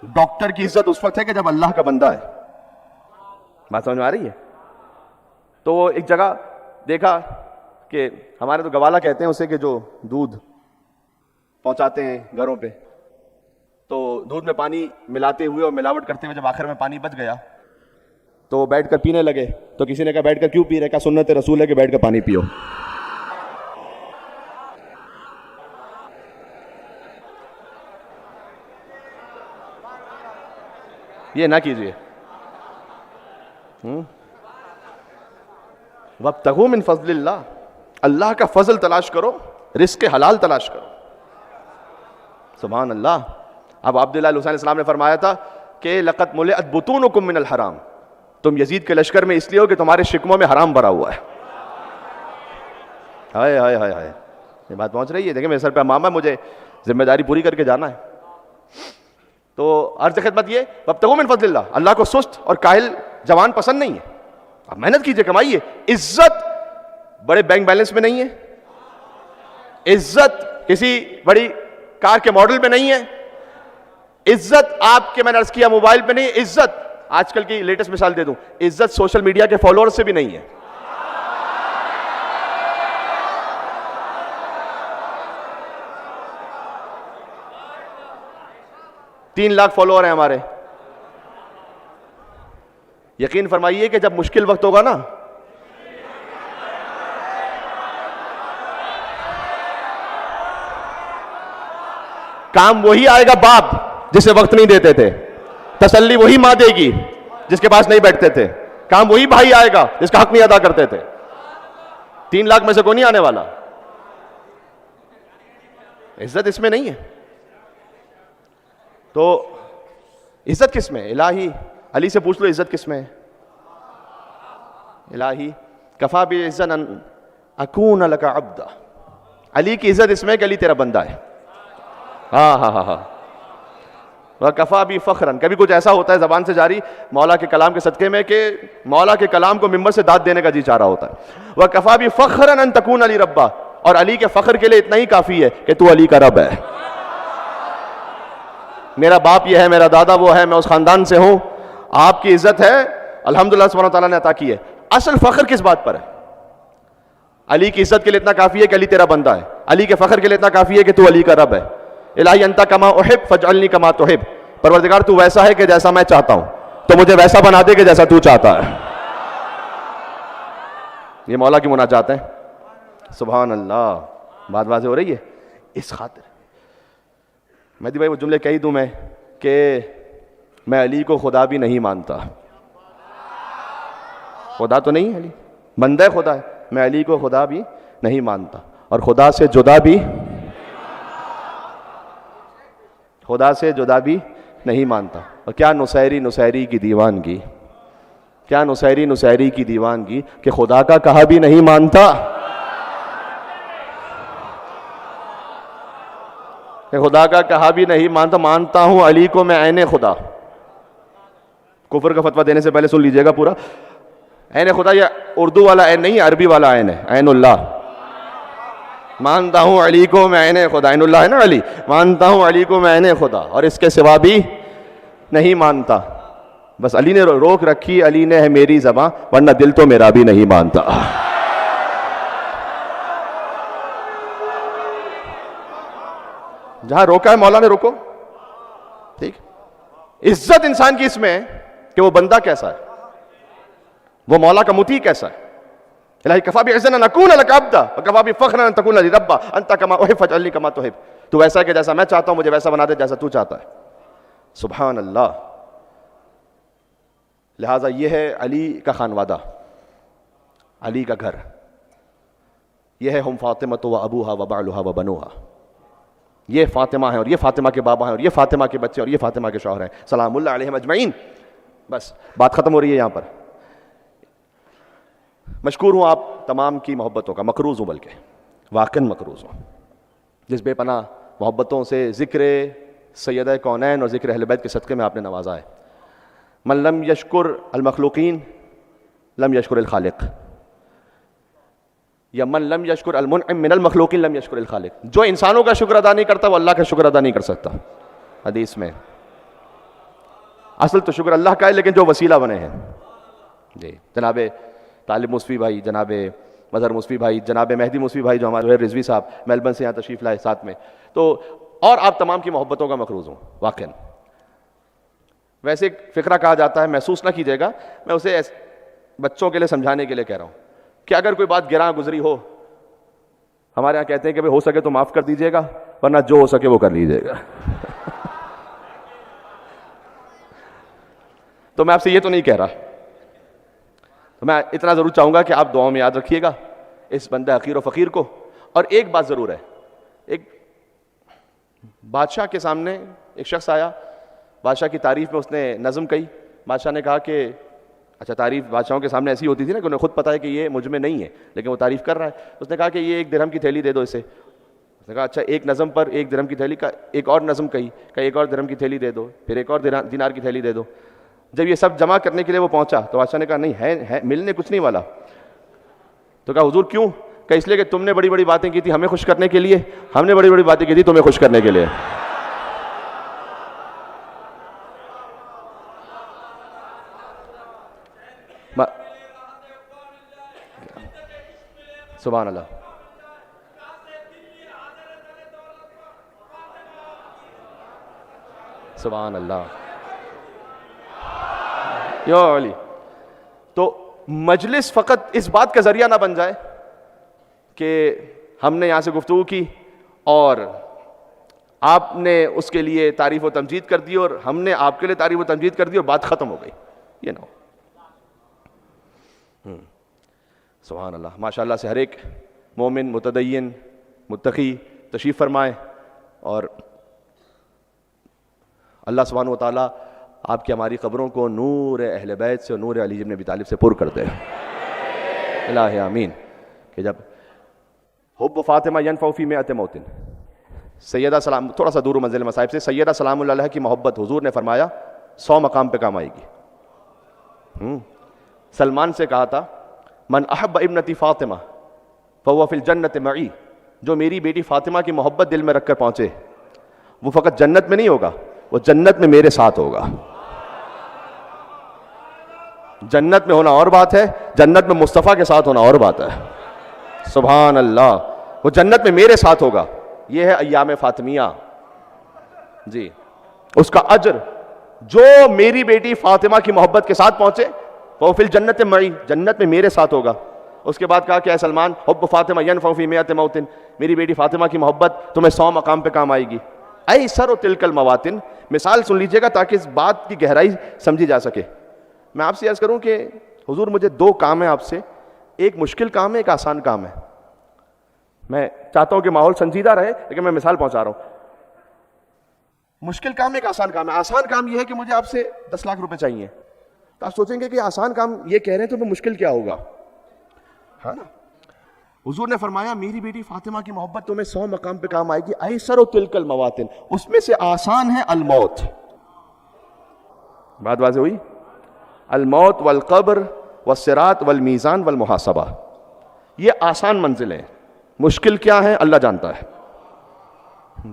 ڈاکٹر کی عزت اس وقت ہے کہ جب اللہ کا بندہ ہے. بات سمجھ میں آ رہی ہے؟ تو ایک جگہ دیکھا کہ ہمارے تو گوالا کہتے ہیں اسے، کہ جو دودھ پہنچاتے ہیں گھروں پہ، تو دودھ میں پانی ملاتے ہوئے اور ملاوٹ کرتے ہوئے جب آخر میں پانی بچ گیا تو بیٹھ کر پینے لگے. تو کسی نے کہا بیٹھ کر کیوں پی رہے؟ کہا سنت رسول ہے کہ بیٹھ کر پانی پیو. یہ نہ کیجیے. وابتغوا من فضل اللہ، اللہ کا فضل تلاش کرو، رزق حلال تلاش کرو. سبحان اللہ. اب عبداللہ علیہ السلام نے فرمایا تھا کہ لقد ملئت بطونکم من الحرام، تم یزید کے لشکر میں اس لیے ہو کہ تمہارے شکموں میں حرام بھرا ہوا ہے. ہائے ہائے ہائے ہائے، یہ بات پہنچ رہی ہے. دیکھیں میرے سر پہ امامہ، مجھے ذمہ داری پوری کر کے جانا ہے. تو عرض خدمت یہ، وابتغوا من فضل اللہ، اللہ کو سست اور کاہل جوان پسند نہیں ہے. آپ محنت کیجئے، کمائیے. عزت بڑے بینک بیلنس میں نہیں ہے، عزت کسی بڑی کار کے ماڈل میں نہیں ہے، عزت آپ کے، میں نے عرض کیا، موبائل پہ نہیں ہے. عزت آج کل کی لیٹسٹ مثال دے دوں، عزت سوشل میڈیا کے فالوور سے بھی نہیں ہے. تین لاکھ فالوور ہیں ہمارے. یقین فرمائیے کہ جب مشکل وقت ہوگا نا، کام وہی آئے گا باپ جسے وقت نہیں دیتے تھے، تسلی وہی ماں دے گی جس کے پاس نہیں بیٹھتے تھے، کام وہی بھائی آئے گا جس کا حق نہیں ادا کرتے تھے. 3 لاکھ میں سے کوئی نہیں آنے والا. عزت اس میں نہیں ہے. تو عزت کس میں؟ الہی. علی سے پوچھ لو عزت کس میں ہے. الہی کفا بعزت ان اکون لک عبدا. علی کی عزت اس میں کہ علی تیرا بندہ ہے. ہاں ہاں ہاں ہاں. وَكَفَى بِي فَخْرًا. کبھی کچھ ایسا ہوتا ہے زبان سے جاری مولا کے کلام کے صدقے میں کہ مولا کے کلام کو ممبر سے داد دینے کا جی چاہ رہا ہوتا ہے. وَكَفَى بِي فَخْرًا أَن تَكُونَ لِي رَبًّا. اور علی کے فخر کے لیے اتنا ہی کافی ہے کہ تو علی کا رب ہے. میرا باپ یہ ہے، میرا دادا وہ ہے، میں اس خاندان سے ہوں. آپ کی عزت ہے الحمدللہ سبحانہ تعالیٰ نے عطا کی ہے. اصل فخر کس بات پر ہے؟ علی کی عزت کے لیے اتنا کافی ہے کہ علی تیرا بندہ ہے. علی کے فخر کے لیے اتنا کافی ہے کہ تو علی کا رب ہے. الہی انت کما احب فاجعلنی کما تحب، پروردگار تو ویسا ہے کہ جیسا میں چاہتا ہوں تو مجھے ویسا بنا دے کہ جیسا تو چاہتا ہے. یہ مولا کی مناجات ہیں. سبحان اللہ. بات واضح ہو رہی ہے. اس خاطر مہدی بھائی وہ جملے کہی دوں میں کہ میں علی کو خدا بھی نہیں مانتا. خدا تو نہیں ہے علی، بندہ خدا ہے. میں علی کو خدا بھی نہیں مانتا اور خدا سے جدا بھی نہیں مانتا. اور کیا نصیری کی دیوانگی، کیا نصیری کی دیوانگی کہ خدا کا کہا بھی نہیں مانتا، کہ خدا کا کہا بھی نہیں مانتا. مانتا ہوں علی کو میں عین خدا. کفر کا فتویٰ دینے سے پہلے سن لیجئے گا پورا. عین خدا یہ اردو والا عین نہیں، عربی والا عین ہے، عین اللہ. مانتا ہوں علی کو میں عین خدا. عین اللہ ہے نا علی. مانتا ہوں علی کو میں عین خدا اور اس کے سوا بھی نہیں مانتا. بس علی نے روک رکھی، علی نے ہے میری زباں، ورنہ دل تو میرا بھی نہیں مانتا. جہاں روکا ہے مولا نے روکو. ٹھیک. عزت انسان کی اس میں ہے کہ وہ بندہ کیسا ہے، وہ مولا کا مطیع کیسا ہے. الہی کفا بعزا ان اکون لک عبدا وکفا بفخرا ان تکون لی ربا انت کما احب فاجعلنی کما تحب. تو ویسا ہے کہ جیسا میں چاہتا ہوں مجھے ویسا بنا دے جیسا تو چاہتا ہے. سبحان اللہ. لہٰذا یہ ہے علی کا خانوادہ، علی کا گھر. یہ ہے ہم فاطمۃ و ابوہا و بعلہا و بنوہا. یہ فاطمہ ہیں اور یہ فاطمہ کے بابا ہیں اور یہ فاطمہ کے بچے اور یہ فاطمہ کے شوہر ہیں سلام اللہ علیہم اجمعین. بس بات ختم ہو رہی ہے یہاں پر. مشکور ہوں آپ تمام کی محبتوں کا، مقروض ہوں، بلکہ واقعاً مقروض ہوں. جس بے پناہ محبتوں سے ذکر سیدہ کونین اور ذکر اہل بیت کے صدقے میں آپ نے نوازا ہے. من لم یشکر المخلوقین لم یشکر الخالق، یا من لم یشکر المنعم من المخلوقین لم یشکر الخالق. جو انسانوں کا شکر ادا نہیں کرتا وہ اللہ کا شکر ادا نہیں کر سکتا. حدیث میں اصل تو شکر اللہ کا ہے لیکن جو وسیلہ بنے ہیں. جی جناب طالب مصفی بھائی، جناب مظہر مصفی بھائی، جناب مہدی مصفی بھائی جو ہمارے رضوی صاحب میلبرن سے یہاں تشریف لائے ساتھ میں، تو اور آپ تمام کی محبتوں کا مقروض ہوں واقعاً. ویسے ایک فقرہ کہا جاتا ہے، محسوس نہ کیجیے گا، میں اسے بچوں کے لیے سمجھانے کے لیے کہہ رہا ہوں کہ اگر کوئی بات گراں گزری ہو، ہمارے یہاں کہتے ہیں کہ ہو سکے تو معاف کر دیجیے گا ورنہ جو ہو سکے وہ کر لیجیے گا. تو میں آپ سے یہ تو نہیں کہہ رہا، تو میں اتنا ضرور چاہوں گا کہ آپ دعاؤں میں یاد رکھیے گا اس بندہ حقیر و فقیر کو. اور ایک بات ضرور ہے، ایک بادشاہ کے سامنے ایک شخص آیا، بادشاہ کی تعریف میں اس نے نظم کہی. بادشاہ نے کہا کہ اچھا، تعریف بادشاہوں کے سامنے ایسی ہوتی تھی نا کہ انہیں خود پتا ہے کہ یہ مجھ میں نہیں ہے لیکن وہ تعریف کر رہا ہے. اس نے کہا کہ یہ 1 درہم کی تھیلی دے دو اسے. اس نے کہا اچھا، ایک نظم پر 1 درہم کی تھیلی کا. ایک اور نظم کہی کہ 1 اور درہم کی تھیلی دے دو، پھر 1 اور دینار کی تھیلی دے دو. جب یہ سب جمع کرنے کے لیے وہ پہنچا تو بادشاہ نے کہا نہیں ہے ملنے کچھ نہیں والا. تو کہا حضور کیوں؟ کہ اس لیے کہ تم نے بڑی بڑی باتیں کی تھی ہمیں خوش کرنے کے لیے، ہم نے بڑی بڑی باتیں کی تھی تمہیں خوش کرنے کے لیے. سبحان اللہ. سبحان اللہ. یا علی. تو مجلس فقط اس بات کا ذریعہ نہ بن جائے کہ ہم نے یہاں سے گفتگو کی اور آپ نے اس کے لیے تعریف و تمجید کر دی اور ہم نے آپ کے لیے تعریف و تمجید کر دی اور بات ختم ہو گئی. یہ نہ ہو. سبحان اللہ. ماشاء اللہ سے ہر ایک مومن متدین متقی تشریف فرمائے اور اللہ سبحانہ و تعالیٰ آپ کی ہماری قبروں کو نور اہل بیت سے اور نور علی بن ابی طالب سے پر کر دے. الہ آمین. کہ جب حب فاطمہ ینفع فی مئۃ موت، سیدہ سلام، تھوڑا سا دور منزل مصائب سے، سیدہ سلام اللہ علیہ کی محبت حضور نے فرمایا 100 مقام پہ کام آئے گی. سلمان سے کہا تھا من احب ابنتی فاطمہ فهو فی الجنت معی. جو میری بیٹی فاطمہ کی محبت دل میں رکھ کر پہنچے وہ فقط جنت میں نہیں ہوگا، وہ جنت میں میرے ساتھ ہوگا. جنت میں ہونا اور بات ہے، جنت میں مصطفیٰ کے ساتھ ہونا اور بات ہے. سبحان اللہ. وہ جنت میں میرے ساتھ ہوگا. یہ ہے ایام فاطمیہ جی. اس کا اجر جو میری بیٹی فاطمہ کی محبت کے ساتھ پہنچے وہ فی الجنت معی, جنت میں میرے ساتھ ہوگا. اس کے بعد کہا کہ اے سلمان حب فاطمہ ینفع فی مئۃ موطن, میری بیٹی فاطمہ کی محبت تمہیں 100 مقام پہ کام آئے گی. ایسر تلک المواطن, مثال سن لیجئے گا تاکہ اس بات کی گہرائی سمجھی جا سکے. میں آپ سے عرض کروں کہ حضور مجھے 2 کام ہیں آپ سے, ایک مشکل کام ہے, ایک آسان کام ہے. میں چاہتا ہوں کہ ماحول سنجیدہ رہے لیکن میں مثال پہنچا رہا ہوں. مشکل کام ایک آسان کام ہے. آسان کام یہ ہے کہ مجھے آپ سے 10 لاکھ روپے چاہیے. تو آپ سوچیں گے کہ آسان کام یہ کہہ رہے ہیں تو پھر مشکل کیا ہوگا, ہے نا. حضور نے فرمایا میری بیٹی فاطمہ کی محبت تمہیں 100 مقام پہ کام آئے گی. ایسر تلک المواطن, اس میں سے آسان ہے الموت. بات واضح ہوئی. الموت والقبر والصراط والمیزان والمحاسبہ, یہ آسان منزل ہیں. مشکل کیا ہے اللہ جانتا ہے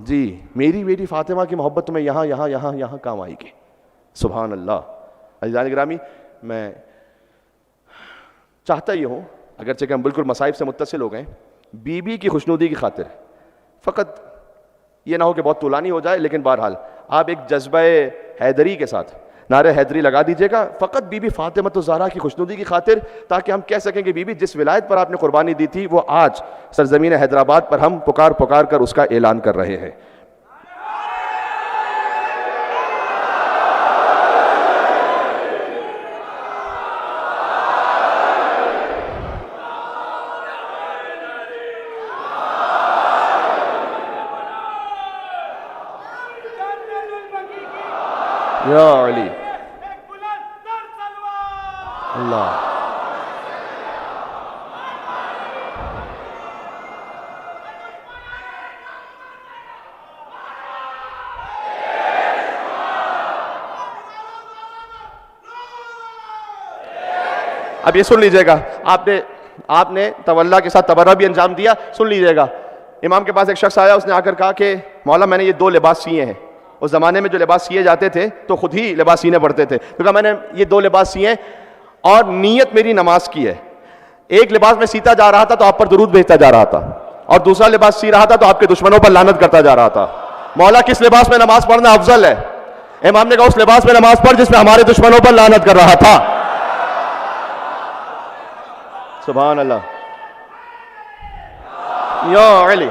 جی. میری بیٹی فاطمہ کی محبت تمہیں یہاں یہاں یہاں یہاں کام آئے گی. سبحان اللہ. عزیزان گرامی, میں چاہتا یہ ہوں اگرچہ کہ ہم بالکل مصائب سے متصل ہو گئے, بی کی خوشنودی کی خاطر, فقط یہ نہ ہو کہ بہت طولانی ہو جائے, لیکن بہرحال آپ ایک جذبہ حیدری کے ساتھ نعرہ حیدری لگا دیجئے گا, فقط بی بی فاطمہ الزہرا کی خوشنودی کی خاطر, تاکہ ہم کہہ سکیں کہ بی بی جس ولایت پر آپ نے قربانی دی تھی وہ آج سرزمین حیدرآباد پر ہم پکار پکار کر اس کا اعلان کر رہے ہیں. یا علی اللہ. اب یہ سن لیجئے گا, آپ نے تولا کے ساتھ تبرہ بھی انجام دیا. سن لیجئے گا, امام کے پاس ایک شخص آیا, اس نے آ کر کہا کہ مولا میں نے یہ 2 لباس سیے ہیں. اس زمانے میں جو لباس سیے جاتے تھے تو خود ہی لباس سینے پڑتے تھے. تو کہا میں نے یہ 2 لباس سیے اور نیت میری نماز کی ہے. ایک لباس میں سیتا جا رہا تھا تو آپ پر درود بھیجتا جا رہا تھا, اور دوسرا لباس سی رہا تھا تو آپ کے دشمنوں پر لعنت کرتا جا رہا تھا. مولا کس لباس میں نماز پڑھنا افضل ہے؟ امام نے کہا اس لباس میں نماز پڑھ جس میں ہمارے دشمنوں پر لعنت کر رہا تھا. سبحان اللہ. یا علی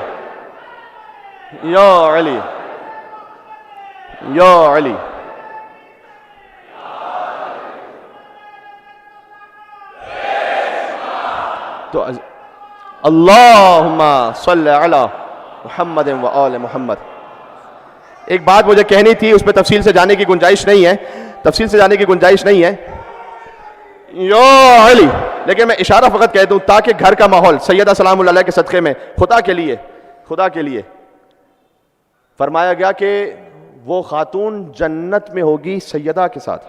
یا علی یا علی. تو اللہم صلی علی محمد و آل محمد. ایک بات مجھے کہنی تھی, اس پہ تفصیل سے جانے کی گنجائش نہیں ہے, یا علی, لیکن میں اشارہ فقط کہہ دوں تاکہ گھر کا ماحول سیدہ سلام اللہ علیہ کے صدقے میں خدا کے لیے فرمایا گیا کہ وہ خاتون جنت میں ہوگی سیدہ کے ساتھ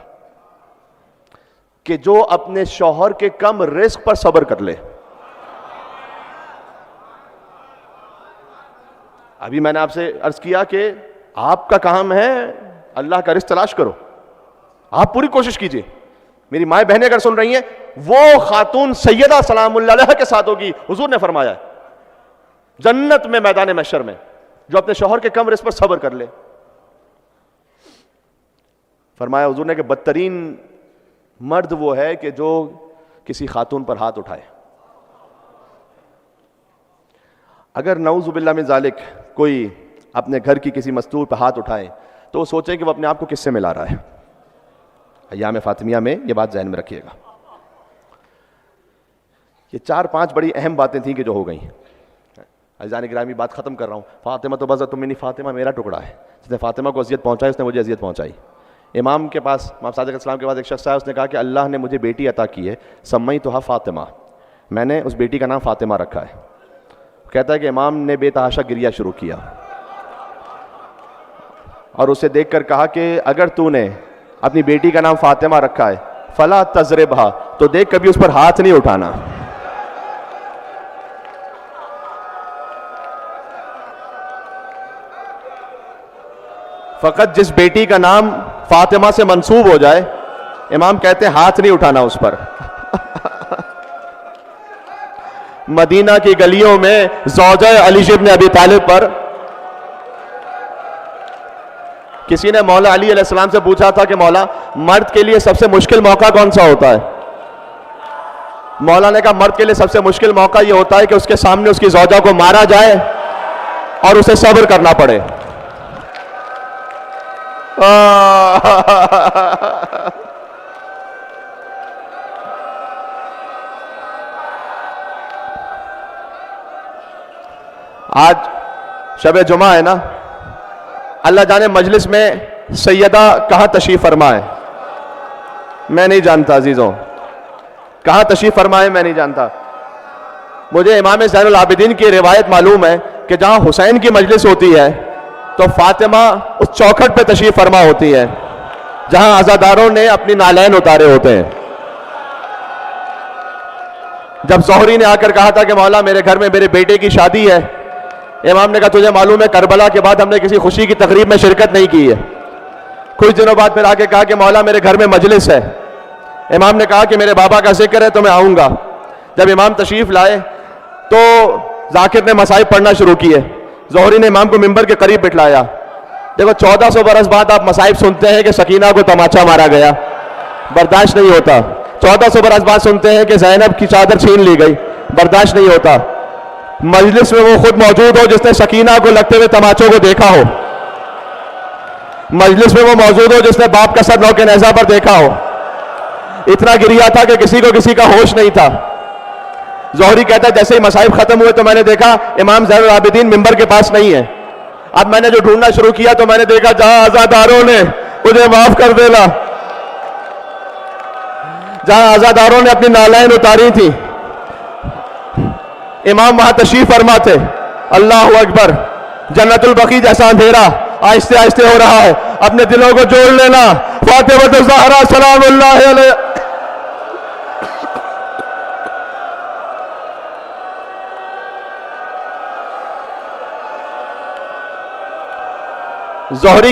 کہ جو اپنے شوہر کے کم رزق پر صبر کر لے. ابھی میں نے آپ سے عرض کیا کہ آپ کا کام ہے اللہ کا رزق تلاش کرو, آپ پوری کوشش کیجئے. میری مائیں بہنیں اگر سن رہی ہیں, وہ خاتون سیدہ سلام اللہ علیہ کے ساتھ ہوگی. حضور نے فرمایا جنت میں میدان محشر میں جو اپنے شوہر کے کم رزق پر صبر کر لے. فرمایا حضور نے کہ بدترین مرد وہ ہے کہ جو کسی خاتون پر ہاتھ اٹھائے. اگر نعوذ باللہ من ذالک کوئی اپنے گھر کی کسی مستور پہ ہاتھ اٹھائے تو وہ سوچیں کہ وہ اپنے آپ کو کس سے ملا رہا ہے. ایام فاطمیہ میں یہ بات ذہن میں رکھیے گا. یہ 4-5 بڑی اہم باتیں تھیں کہ جو ہو گئیں. عزیزان گرامی بات ختم کر رہا ہوں. فاطمہ تو بذات منی, فاطمہ میرا ٹکڑا ہے. جس نے فاطمہ کو اذیت پہنچائی اس نے مجھے اذیت پہنچائی. امام کے پاس, امام صادق السلام کے پاس ایک شخص آیا, اس نے کہا کہ اللہ نے مجھے بیٹی عطا کی ہے, سمیتھا فاطمہ, میں نے اس بیٹی کا نام فاطمہ رکھا ہے. کہتا ہے کہ امام نے بے تحاشا گریہ شروع کیا اور اسے دیکھ کر کہا کہ اگر تو نے اپنی بیٹی کا نام فاطمہ رکھا ہے فلا تضربھا, تو دیکھ کبھی اس پر ہاتھ نہیں اٹھانا. فقط جس بیٹی کا نام فاطمہ سے منسوب ہو جائے, امام کہتے ہیں ہاتھ نہیں اٹھانا اس پر. مدینہ کی گلیوں میں زوجہ علی ابن ابی طالب پر کسی نے مولا علی علیہ السلام سے پوچھا تھا کہ مولا مرد کے لیے سب سے مشکل موقع کون سا ہوتا ہے؟ مولا نے کہا مرد کے لیے سب سے مشکل موقع یہ ہوتا ہے کہ اس کے سامنے اس کی زوجہ کو مارا جائے اور اسے صبر کرنا پڑے. آج شب جمعہ ہے نا, اللہ جانے مجلس میں سیدہ کہاں تشریف فرما ہے میں نہیں جانتا عزیزوں, کہاں تشریف فرما ہے میں نہیں جانتا. مجھے امام زین العابدین کی روایت معلوم ہے کہ جہاں حسین کی مجلس ہوتی ہے تو فاطمہ اس چوکھٹ پہ تشریف فرما ہوتی ہے جہاں عزاداروں نے اپنی نالین اتارے ہوتے ہیں. جب زہری نے آ کر کہا تھا کہ مولا میرے گھر میں میرے بیٹے کی شادی ہے, امام نے کہا تجھے معلوم ہے کربلا کے بعد ہم نے کسی خوشی کی تقریب میں شرکت نہیں کی ہے. کچھ دنوں بعد پھر آ کے کہا کہ مولا میرے گھر میں مجلس ہے. امام نے کہا کہ میرے بابا کا ذکر ہے تو میں آؤں گا. جب امام تشریف لائے تو ذاکر نے مصائب پڑھنا شروع کیے. زہری نے امام کو ممبر کے قریب بٹھلایا. دیکھو 1400 برس بعد آپ مصائب سنتے ہیں کہ سکینہ کو تماچا مارا گیا, برداشت نہیں ہوتا. 1400 برس بعد سنتے ہیں کہ زینب کی چادر چھین لی گئی, برداشت نہیں ہوتا. مجلس میں وہ خود موجود ہو جس نے سکینہ کو لگتے ہوئے تماچوں کو دیکھا ہو, مجلس میں وہ موجود ہو جس نے باپ کا سر نوک نیزہ پر دیکھا ہو. اتنا گریا تھا کہ کسی کو کسی کا ہوش نہیں تھا. زہری کہتا ہے جیسے ہی مصائب ختم ہوئے تو میں نے دیکھا امام زین العابدین ممبر کے پاس نہیں ہے. اب میں نے جو ڈھونڈنا شروع کیا تو میں نے دیکھا جہاں عزاداروں نے مجھے معاف کر دینا, جہاں عزاداروں نے اپنی نالین اتاری تھی امام وہاں تشریف فرما تھے. اللہ اکبر. جنت البقیع جیسا اندھیرا آہستہ آہستہ ہو رہا ہے. اپنے دلوں کو جوڑ لینا. فاطمہ الزہرا سلام اللہ علیہ. زہری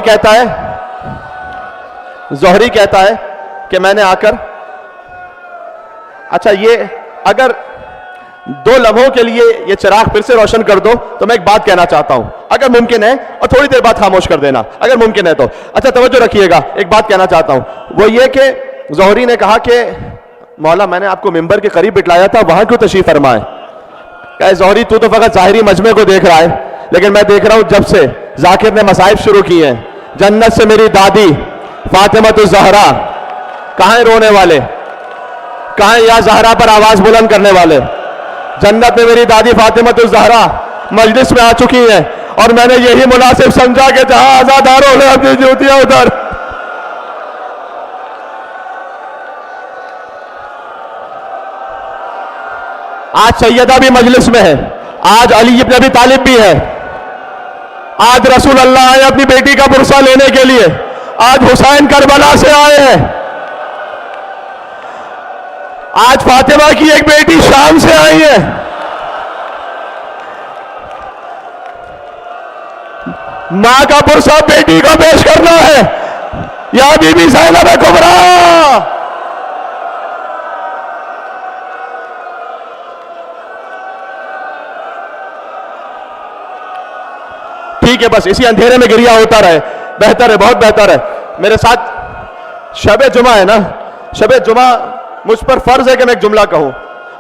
کہتا ہے کہ میں نے آ کر, اچھا یہ اگر 2 لمحوں کے لیے یہ چراغ پھر سے روشن کر دو تو میں ایک بات کہنا چاہتا ہوں, اگر ممکن ہے, اور تھوڑی دیر بعد خاموش کر دینا اگر ممکن ہے تو. اچھا توجہ رکھیے گا, ایک بات کہنا چاہتا ہوں, وہ یہ کہ زہری نے کہا کہ مولا میں نے آپ کو ممبر کے قریب بٹھلایا تھا, وہاں کیوں تشریف فرمائے؟ کہ زہری تو فقط ظاہری مجمع کو دیکھ رہا ہے, لیکن میں دیکھ رہا ہوں جب سے ذاکر نے مصائب شروع کیے ہیں. جنت سے میری دادی فاطمہ الزہرا, کہاں رونے والے, کہاں یا زہرا پر آواز بلند کرنے والے. جنت میں میری دادی فاطمہ الزہرا مجلس میں آ چکی ہیں, اور میں نے یہی مناسب سمجھا کہ جہاں عزاداروں نے اپنی جوتیاں ادھر. آج سیدہ بھی مجلس میں ہے, آج علی ابن ابی طالب بھی ہے, آج رسول اللہ آئے اپنی بیٹی کا پرسہ لینے کے لیے, آج حسین کربلا سے آئے ہیں, آج فاطمہ کی ایک بیٹی شام سے آئی ہے. ماں کا پرسہ بیٹی کو پیش کرنا ہے, یا بی بی زینب کبریٰ. ٹھیک ہے, بس اسی اندھیرے میں گریا ہوتا رہے, بہتر ہے, بہت بہتر ہے. میرے ساتھ شب جمعہ ہے نا, شب جمعہ مجھ پر فرض ہے کہ میں ایک جملہ کہوں.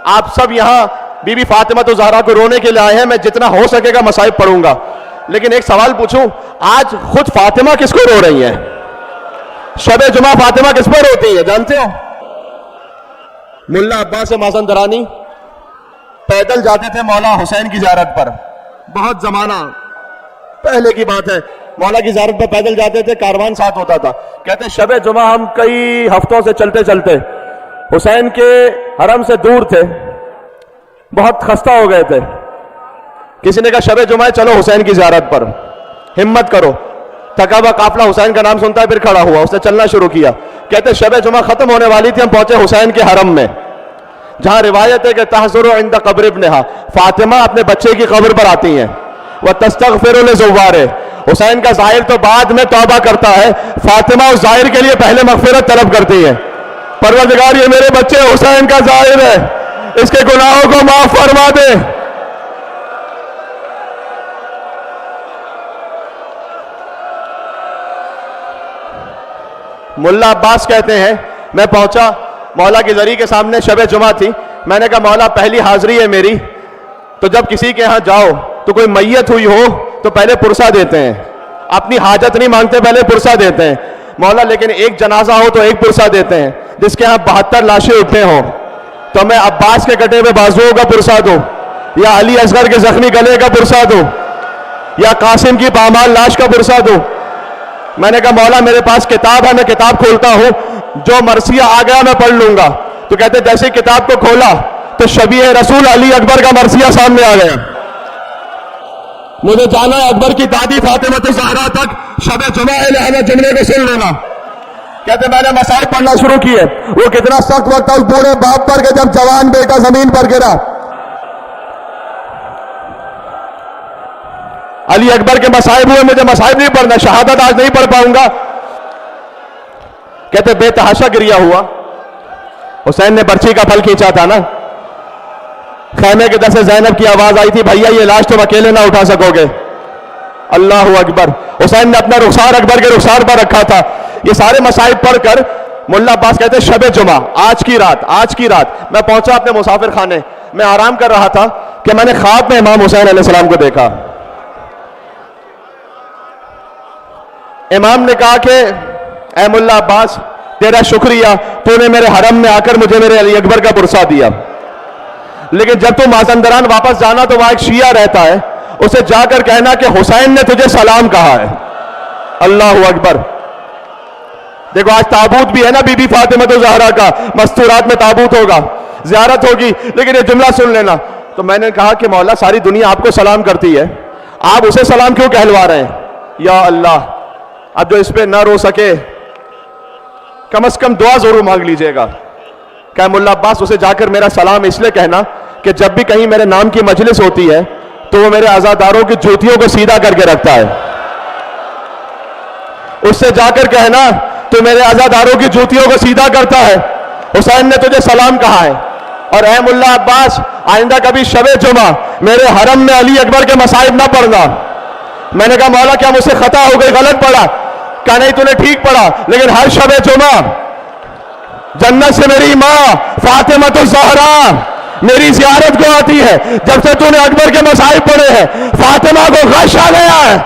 آپ سب یہاں بی بی فاطمہ الزہرا کو رونے کے لیے آئے ہیں, میں جتنا ہو سکے گا مصائب پڑھوں گا, لیکن ایک سوال پوچھوں, آج خود فاطمہ کس کو رو رہی ہیں؟ شب جمعہ فاطمہ کس پر روتی ہے جانتے ہو؟ ملا عباس مازندرانی پیدل جاتے تھے مولا حسین کی زیارت پر, بہت زمانہ پہلے کی بات ہے, مولا کی زیارت پر پیدل جاتے تھے, کاروان ساتھ ہوتا تھا. کہتے شب جمعہ ہم کئی ہفتوں سے چلتے چلتے حسین کے حرم سے دور تھے, بہت خستہ ہو گئے تھے. کسی نے کہا شب جمعہ چلو حسین کی زیارت پر, ہمت کرو. تھکا ہوا قافلہ حسین کا نام سنتا ہے پھر کھڑا ہوا, اس نے چلنا شروع کیا. کہتے شب جمعہ ختم ہونے والی تھی, ہم پہنچے حسین کے حرم میں, جہاں روایت ہے کہ تحضر عند قبر ابنہا, فاطمہ اپنے بچے کی قبر پر آتی ہیں. وَتَسْتَغْفِرُ لِزُوَّارِهِ, حسین کا ظاہر تو بعد میں توبہ کرتا ہے, فاطمہ اس ظاہر کے لیے پہلے مغفرت طلب کرتی ہے. پروردگار یہ میرے بچے حسین کا ظاہر ہے, اس کے گناہوں کو معاف فرما دے. ملا عباس کہتے ہیں میں پہنچا مولا کی زری کے سامنے، شب جمعہ تھی. میں نے کہا مولا پہلی حاضری ہے میری، تو جب کسی کے ہاں جاؤ تو کوئی میت ہوئی ہو تو پہلے پرسہ دیتے ہیں، اپنی حاجت نہیں مانگتے، پہلے پرسہ دیتے ہیں. مولا لیکن ایک جنازہ ہو تو ایک پرسہ دیتے ہیں، جس کے ہاں 72 لاشیں اٹھے ہوں تو میں عباس کے کٹے ہوئے بازوؤں کا پرسہ دوں، یا علی اصغر کے زخمی گلے کا پرسہ دوں، یا قاسم کی پامال لاش کا پرسہ دوں. میں نے کہا مولا میرے پاس کتاب ہے، میں کتاب کھولتا ہوں، جو مرثیہ آ گیا میں پڑھ لوں گا. تو کہتے جیسے کتاب کو کھولا تو شبیہ رسول علی اکبر کا مرثیہ سامنے آ گیا. مجھے جانا ہے اکبر کی دادی فاطمہ الزہرا تک، شب جمعہ ہے لہذا جملے کو سن لینا. کہتے میں نے مسائل پڑھنا شروع کیے. وہ کتنا سخت وقت تھا اس بوڑھے باپ پر کہ جب جوان بیٹا زمین پر گرا. علی اکبر کے مصائب ہوئے، مجھے مصائب نہیں پڑھنا، شہادت آج نہیں پڑھ پاؤں گا. کہتے بے تحاشا گریا ہوا. حسین نے برچی کا پھل کھینچا تھا نا. خیمے کے در سے زینب کی آواز آئی تھی بھیا یہ لاش تم اکیلے نہ اٹھا سکو گے. اللہ اکبر. حسین نے اپنا رخسار اکبر کے رخسار پر رکھا تھا. یہ سارے مصائب پڑھ کر ملا عباس کہتے شب جمعہ آج کی رات میں پہنچا اپنے مسافر خانے. میں آرام کر رہا تھا کہ میں نے خواب میں امام حسین علیہ السلام کو دیکھا. امام نے کہا کہ اے ملا عباس تیرا شکریہ، تو نے میرے حرم میں آ کر مجھے میرے علی اکبر کا پرسہ دیا، لیکن جب تو مازندران واپس جانا تو وہاں ایک شیعہ رہتا ہے، اسے جا کر کہنا کہ حسین نے تجھے سلام کہا ہے. اللہ اکبر. دیکھو آج تابوت بھی ہے نا بی بی فاطمہ الزہرا کا، مستورات میں تابوت ہوگا، زیارت ہوگی، لیکن یہ جملہ سن لینا. تو میں نے کہا کہ مولا ساری دنیا آپ کو سلام کرتی ہے، آپ اسے سلام کیوں کہلوا رہے ہیں؟ یا اللہ، اب جو اس پہ نہ رو سکے کم از کم دعا ضرور مانگ لیجئے گا. کہ ملا عباس اسے جا کر میرا سلام اس لیے کہنا کہ جب بھی کہیں میرے نام کی مجلس ہوتی ہے تو وہ میرے عزاداروں کی جوتیوں کو سیدھا کر کے رکھتا ہے. اس سے جا کر کہنا تو میرے عزاداروں کی جوتیوں کو سیدھا کرتا ہے، حسین نے تجھے سلام کہا ہے. اور اے ملا عباس آئندہ کبھی شب جمعہ میرے حرم میں علی اکبر کے مصائب نہ پڑھنا. میں نے کہا مولا کیا مجھ سے خطا ہو گئی، غلط پڑھا؟ کہا نہیں تو نے ٹھیک پڑھا، لیکن ہر شب جمعہ جنت سے میری ماں فاطمہ الزہرا میری زیارت کو آتی ہے. جب سے تو نے اکبر کے مصائب پڑھے ہیں فاطمہ کو غش آ گیا ہے.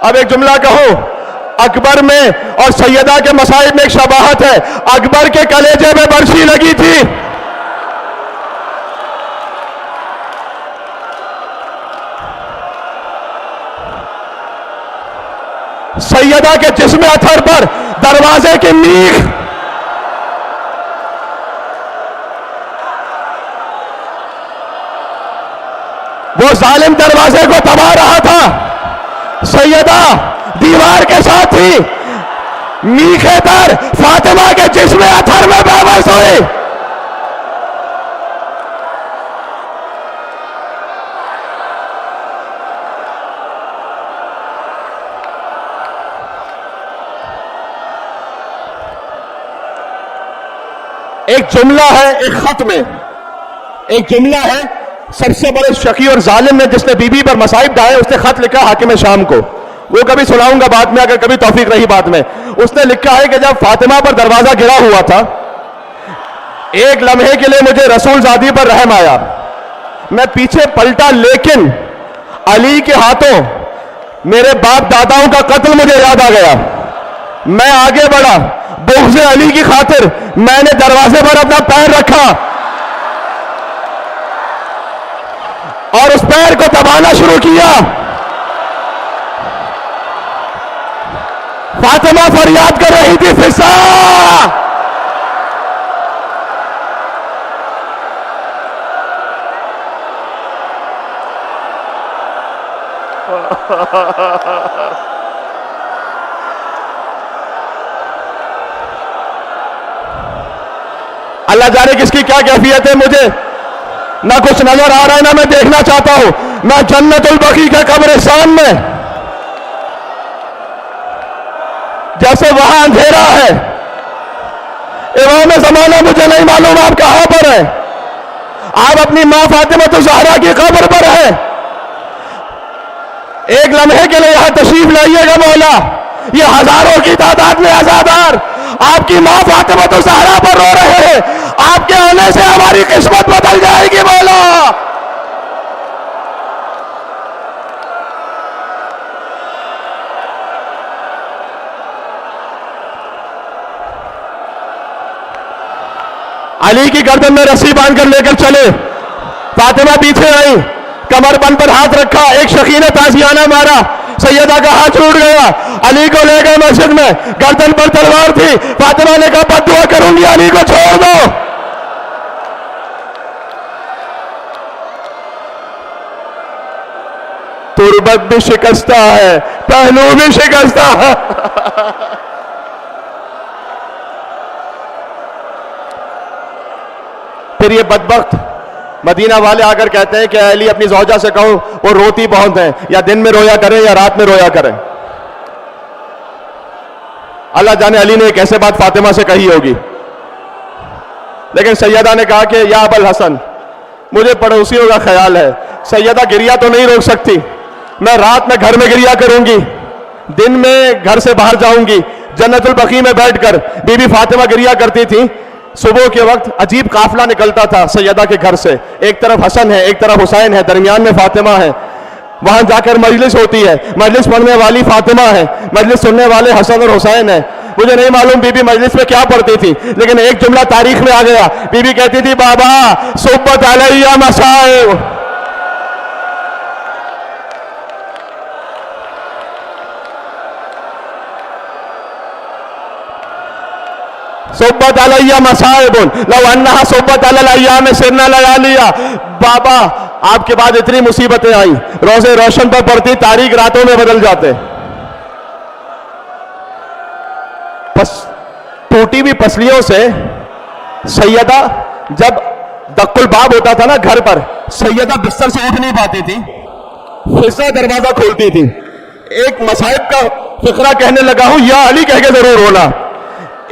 اب ایک جملہ کہو، اکبر میں اور سیدہ کے مصائب میں ایک شباہت ہے. اکبر کے کلیجے میں برچی لگی تھی، سیدہ کے جسم اثر پر دروازے کی میخ. وہ ظالم دروازے کو دبا رہا تھا، سیدہ دیوار کے ساتھ تھی، میخے در فاطمہ کے جسم اثر میں بے ہوئی. ایک جملہ ہے ایک خط میں، ایک جملہ ہے سب سے بڑے شقی اور ظالم نے جس نے بی بی پر مصائب ڈھائے، اس نے خط لکھا حاکم شام کو. وہ کبھی سناؤں گا بعد میں اگر کبھی توفیق رہی بات میں. اس نے لکھا ہے کہ جب فاطمہ پر دروازہ گرا ہوا تھا ایک لمحے کے لیے مجھے رسول زادی پر رحم آیا. میں پیچھے پلٹا لیکن علی کے ہاتھوں میرے باپ داداؤں کا قتل مجھے یاد آ گیا. میں آگے بڑھا، بغض علی کی خاطر میں نے دروازے پر اپنا پیر رکھا اور اس پیر کو دبانا شروع کیا. فاطمہ فریاد کر رہی تھی فسا. اللہ جانے کس کی کیا کیفیت ہے. نہ کچھ نظر آ رہا ہے، نہ میں دیکھنا چاہتا ہوں. میں جنت البقیع کے قبرستان میں، جیسے وہاں اندھیرا ہے. امام زمانہ مجھے نہیں معلوم آپ کہاں پر ہیں. آپ اپنی ماں فاطمہ الزہرا کی قبر پر ہیں. ایک لمحے کے لیے یہاں تشریف لائیے گا مولا. یہ ہزاروں کی تعداد میں عزادار آپ کی ماں فاطمہ الزہرا پر رو رہے ہیں. آپ کے آنے سے ہماری قسمت بدل جائے گی مولا. علی کی گردن میں رسی باندھ کر لے کر چلے. فاطمہ پیچھے آئی، کمر بند پر ہاتھ رکھا، ایک شخی نے تازیانہ مارا، سیدہ کا ہاتھ ٹوٹ گیا. علی کو لے گئے مسجد میں، گردن پر تلوار تھی. فاطمہ نے کہا بد دعا کروں گی، علی کو چھوڑ دو. تربت بھی شکستہ ہے، پہلو بھی شکستہ ہے. پھر یہ بدبخت مدینہ والے آ کر کہتے ہیں کہ اے علی اپنی زوجہ سے کہو وہ روتی بہت ہیں، یا دن میں رویا کریں یا رات میں رویا کریں. اللہ جانے علی نے ایک ایسے بات فاطمہ سے کہی ہوگی. لیکن سیدہ نے کہا کہ یا ابا الحسن، مجھے پڑوسیوں کا خیال ہے. سیدہ گریا تو نہیں روک سکتی، میں رات میں گھر میں گریا کروں گی، دن میں گھر سے باہر جاؤں گی. جنت البقیع میں بیٹھ کر بی بی فاطمہ گریا کرتی تھی. صبح کے وقت عجیب قافلہ نکلتا تھا سیدہ کے گھر سے. ایک طرف حسن ہے، ایک طرف حسین ہے، درمیان میں فاطمہ ہے. وہاں جا کر مجلس ہوتی ہے، مجلس پڑھنے والی فاطمہ ہے، مجلس سننے والے حسن اور حسین ہیں. مجھے نہیں معلوم بی بی مجلس میں کیا پڑھتی تھی، لیکن ایک جملہ تاریخ میں آ گیا. بی بی کہتی تھی بابا صبت علیہ مصائب. صبت علیہ مصائب لو انہا صبت علی الایام سرنا لیالیا. بابا آپ کے بعد اتنی مصیبتیں آئیں، روزے روشن پر پڑتی، تاریک راتوں میں بدل جاتے. ٹوٹی ہوئی پسلیوں سے سیدہ جب دق الباب ہوتا تھا نا گھر پر، سیدہ بستر سے اٹھ نہیں پاتی تھی، حصہ دروازہ کھولتی تھی. ایک مصائب کا فقرہ کہنے لگا ہوں، یا علی کہہ کے ضرور ہونا.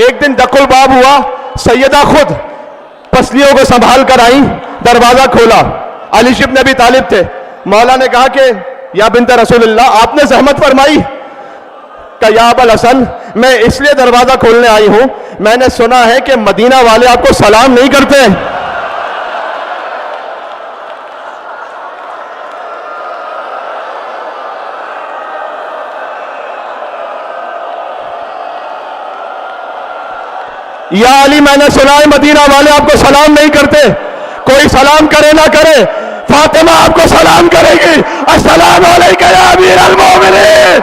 ایک دن دق الباب ہوا، سیدہ خود پسلیوں کو سنبھال کر آئیں، دروازہ کھولا. علی بن ابی طالب تھے. مولا نے کہا کہ یا بنت رسول اللہ آپ نے زحمت فرمائی. کہ یا ابا الحسن میں اس لیے دروازہ کھولنے آئی ہوں، میں نے سنا ہے کہ مدینہ والے آپ کو سلام نہیں کرتے. یا علی میں نے سنا ہے مدینہ والے آپ کو سلام نہیں کرتے. کوئی سلام کرے نہ کرے، فاطمہ آپ کو سلام کرے گی. السلام علیکم یا امیر المومنین.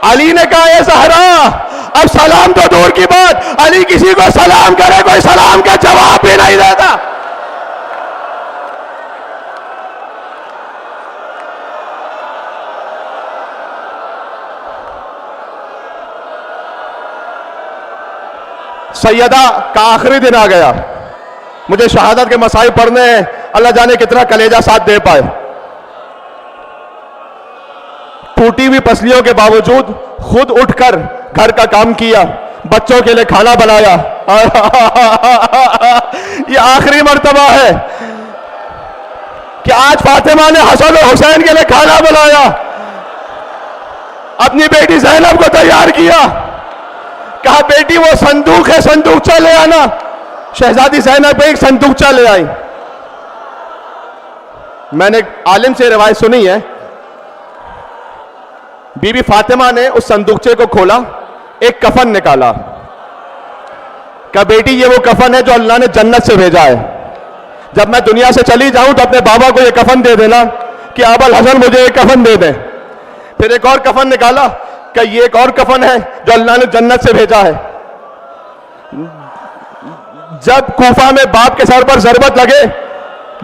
علی نے کہا اے زہرا اب سلام تو دور کی بات، علی کسی کو سلام کرے کوئی سلام کا جواب بھی نہیں دیتا. سیدہ کا آخری دن آ گیا. مجھے شہادت کے مصائب پڑھنے ہیں، اللہ جانے کتنا کلیجہ ساتھ دے پائے. ٹوٹی ہوئی پسلیوں کے باوجود خود اٹھ کر گھر کا کام کیا، بچوں کے لیے کھانا بنایا. یہ آخری مرتبہ ہے کہ آج فاطمہ نے حسن اور حسین کے لیے کھانا بنایا، اپنی بیٹی زینب کو تیار کیا. کہا بیٹی وہ صندوق ہے، صندوقچہ لے آنا. شہزادی زینب ایک صندوقچہ لے آئی. میں نے عالم سے روایت سنی ہے، بی بی فاطمہ نے اس صندوقچے کو کھولا، ایک کفن نکالا. کہا بیٹی یہ وہ کفن ہے جو اللہ نے جنت سے بھیجا ہے، جب میں دنیا سے چلی جاؤں تو اپنے بابا کو یہ کفن دے دینا کہ ابا الحسن مجھے یہ کفن دے دیں. پھر ایک اور کفن نکالا کہ یہ ایک اور کفن ہے جو اللہ نے جنت سے بھیجا ہے. جب کوفہ میں باپ کے سر پر ضربت لگے،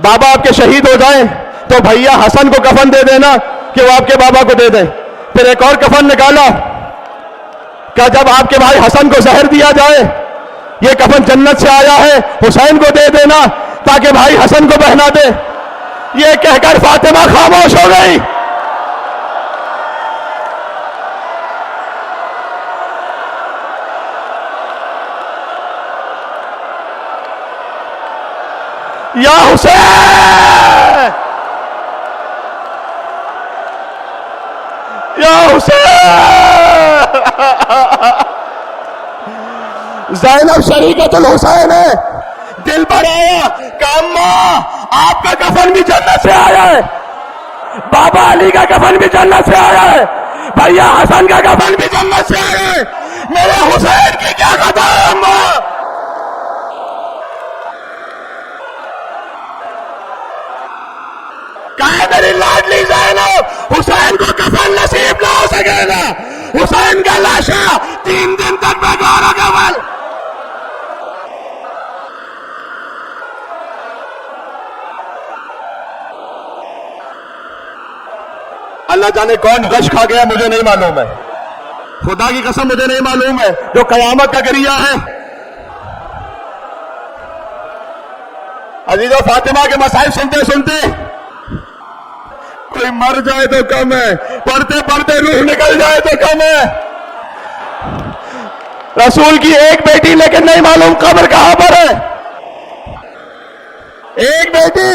بابا آپ کے شہید ہو جائیں تو بھیا حسن کو کفن دے دینا کہ وہ آپ کے بابا کو دے دیں. پھر ایک اور کفن نکالا کہ جب آپ کے بھائی حسن کو زہر دیا جائے، یہ کفن جنت سے آیا ہے، حسین کو دے دینا تاکہ بھائی حسن کو پہنا دے. یہ کہہ کر فاطمہ خاموش ہو گئی. یا حسین، یا حسین. زینب شریکت الحسین ہے. دل پر آیا کہ اماں آپ کا کفن بھی جنت سے آیا ہے، بابا علی کا کفن بھی جنت سے آیا ہے، بھیا حسن کا کفن بھی جنت سے آیا ہے، میرے حسین کی کیا خطا ہے اماں؟ کہا میری لاڈلی زینب حسین کو کفن نصیب نہ ہو سکے گا. حسین کا لاشا 3 دن تک بغیر کفن. اللہ جانے کون غش کھا گیا، مجھے نہیں معلوم ہے، خدا کی قسم مجھے نہیں معلوم ہے، جو قیامت کا ذریعہ ہے. عزیزو، فاطمہ کے مصائب سنتے سنتے کوئی مر جائے تو کم ہے، پڑھتے پڑھتے روح نکل جائے تو کم ہے. رسول کی ایک بیٹی، لیکن نہیں معلوم قبر کہاں پر ہے. ایک بیٹی،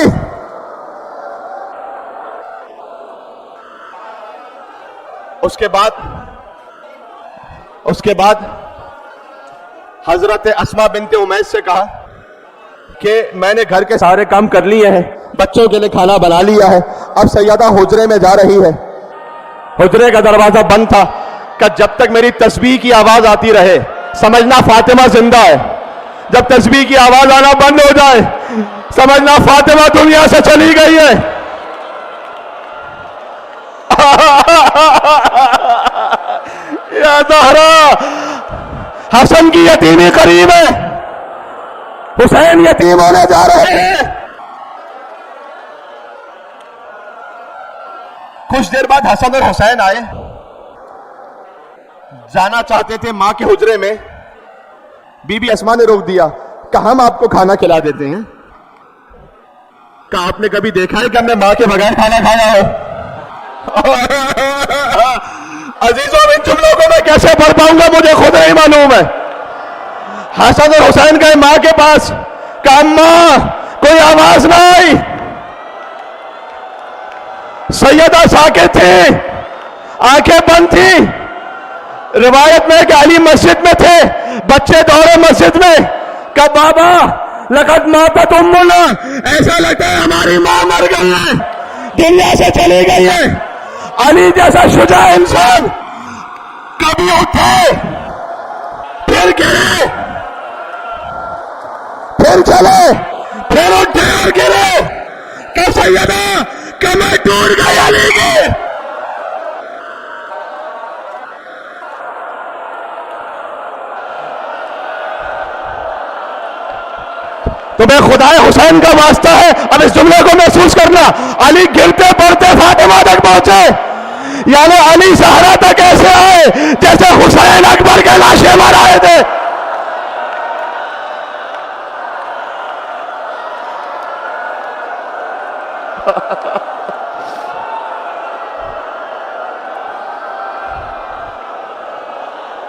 اس کے بعد حضرت اسماء بنت امیس سے کہا کہ میں نے گھر کے سارے کام کر لیے ہیں، بچوں کے لیے کھانا بنا لیا ہے، اب سیدہ حجرے میں جا رہی ہے. حجرے کا دروازہ بند تھا کہ جب تک میری تسبیح کی آواز آتی رہے سمجھنا فاطمہ زندہ ہے، جب تسبیح کی آواز آنا بند ہو جائے سمجھنا فاطمہ دنیا سے چلی گئی ہے. یا زہرا، حسن کی یتیمی قریب ہے، حسین یتیم ہونے جا رہے ہیں. کچھ دیر بعد حسن اور حسین آئے، جانا چاہتے تھے ماں کے حجرے میں. بی بی اسماء نے روک دیا، کہا ہم آپ کو کھانا کھلا دیتے ہیں. کہا آپ نے کبھی دیکھا ہے کہ ہم نے ماں کے بغیر کھانا کھایا ہو؟ عزیزوں، ان جملوں کو میں کیسے پڑھ پاؤں گا مجھے خود نہیں معلوم ہے. حسن اور حسین گئے ماں کے پاس، کہا اماں کوئی آواز نہ آئی. سیدہ ساکت تھی، آنکھیں بند تھی. روایت میں کہ علی مسجد میں تھے، بچے دوڑے مسجد میں، کہا بابا لقد ماتت امنا، ایسا لگتا ہے ہماری ماں مر گئی ہے، دنیا سے چلی گئی ہے. علی جیسا شجاع انسان کبھی اٹھے پھر گرے پھر چلے پھر اٹھے اور گرے. کہ سیدہ کمر ٹوٹ گئی علی کی. تمہیں خدائے حسین کا واسطہ ہے، اب اس جملے کو محسوس کرنا. علی گرتے پڑتے فاطمہ تک پہنچے، یعنی علی زہرا تک ایسے آئے جیسے حسین اکبر کے لاشیں مار آئے تھے.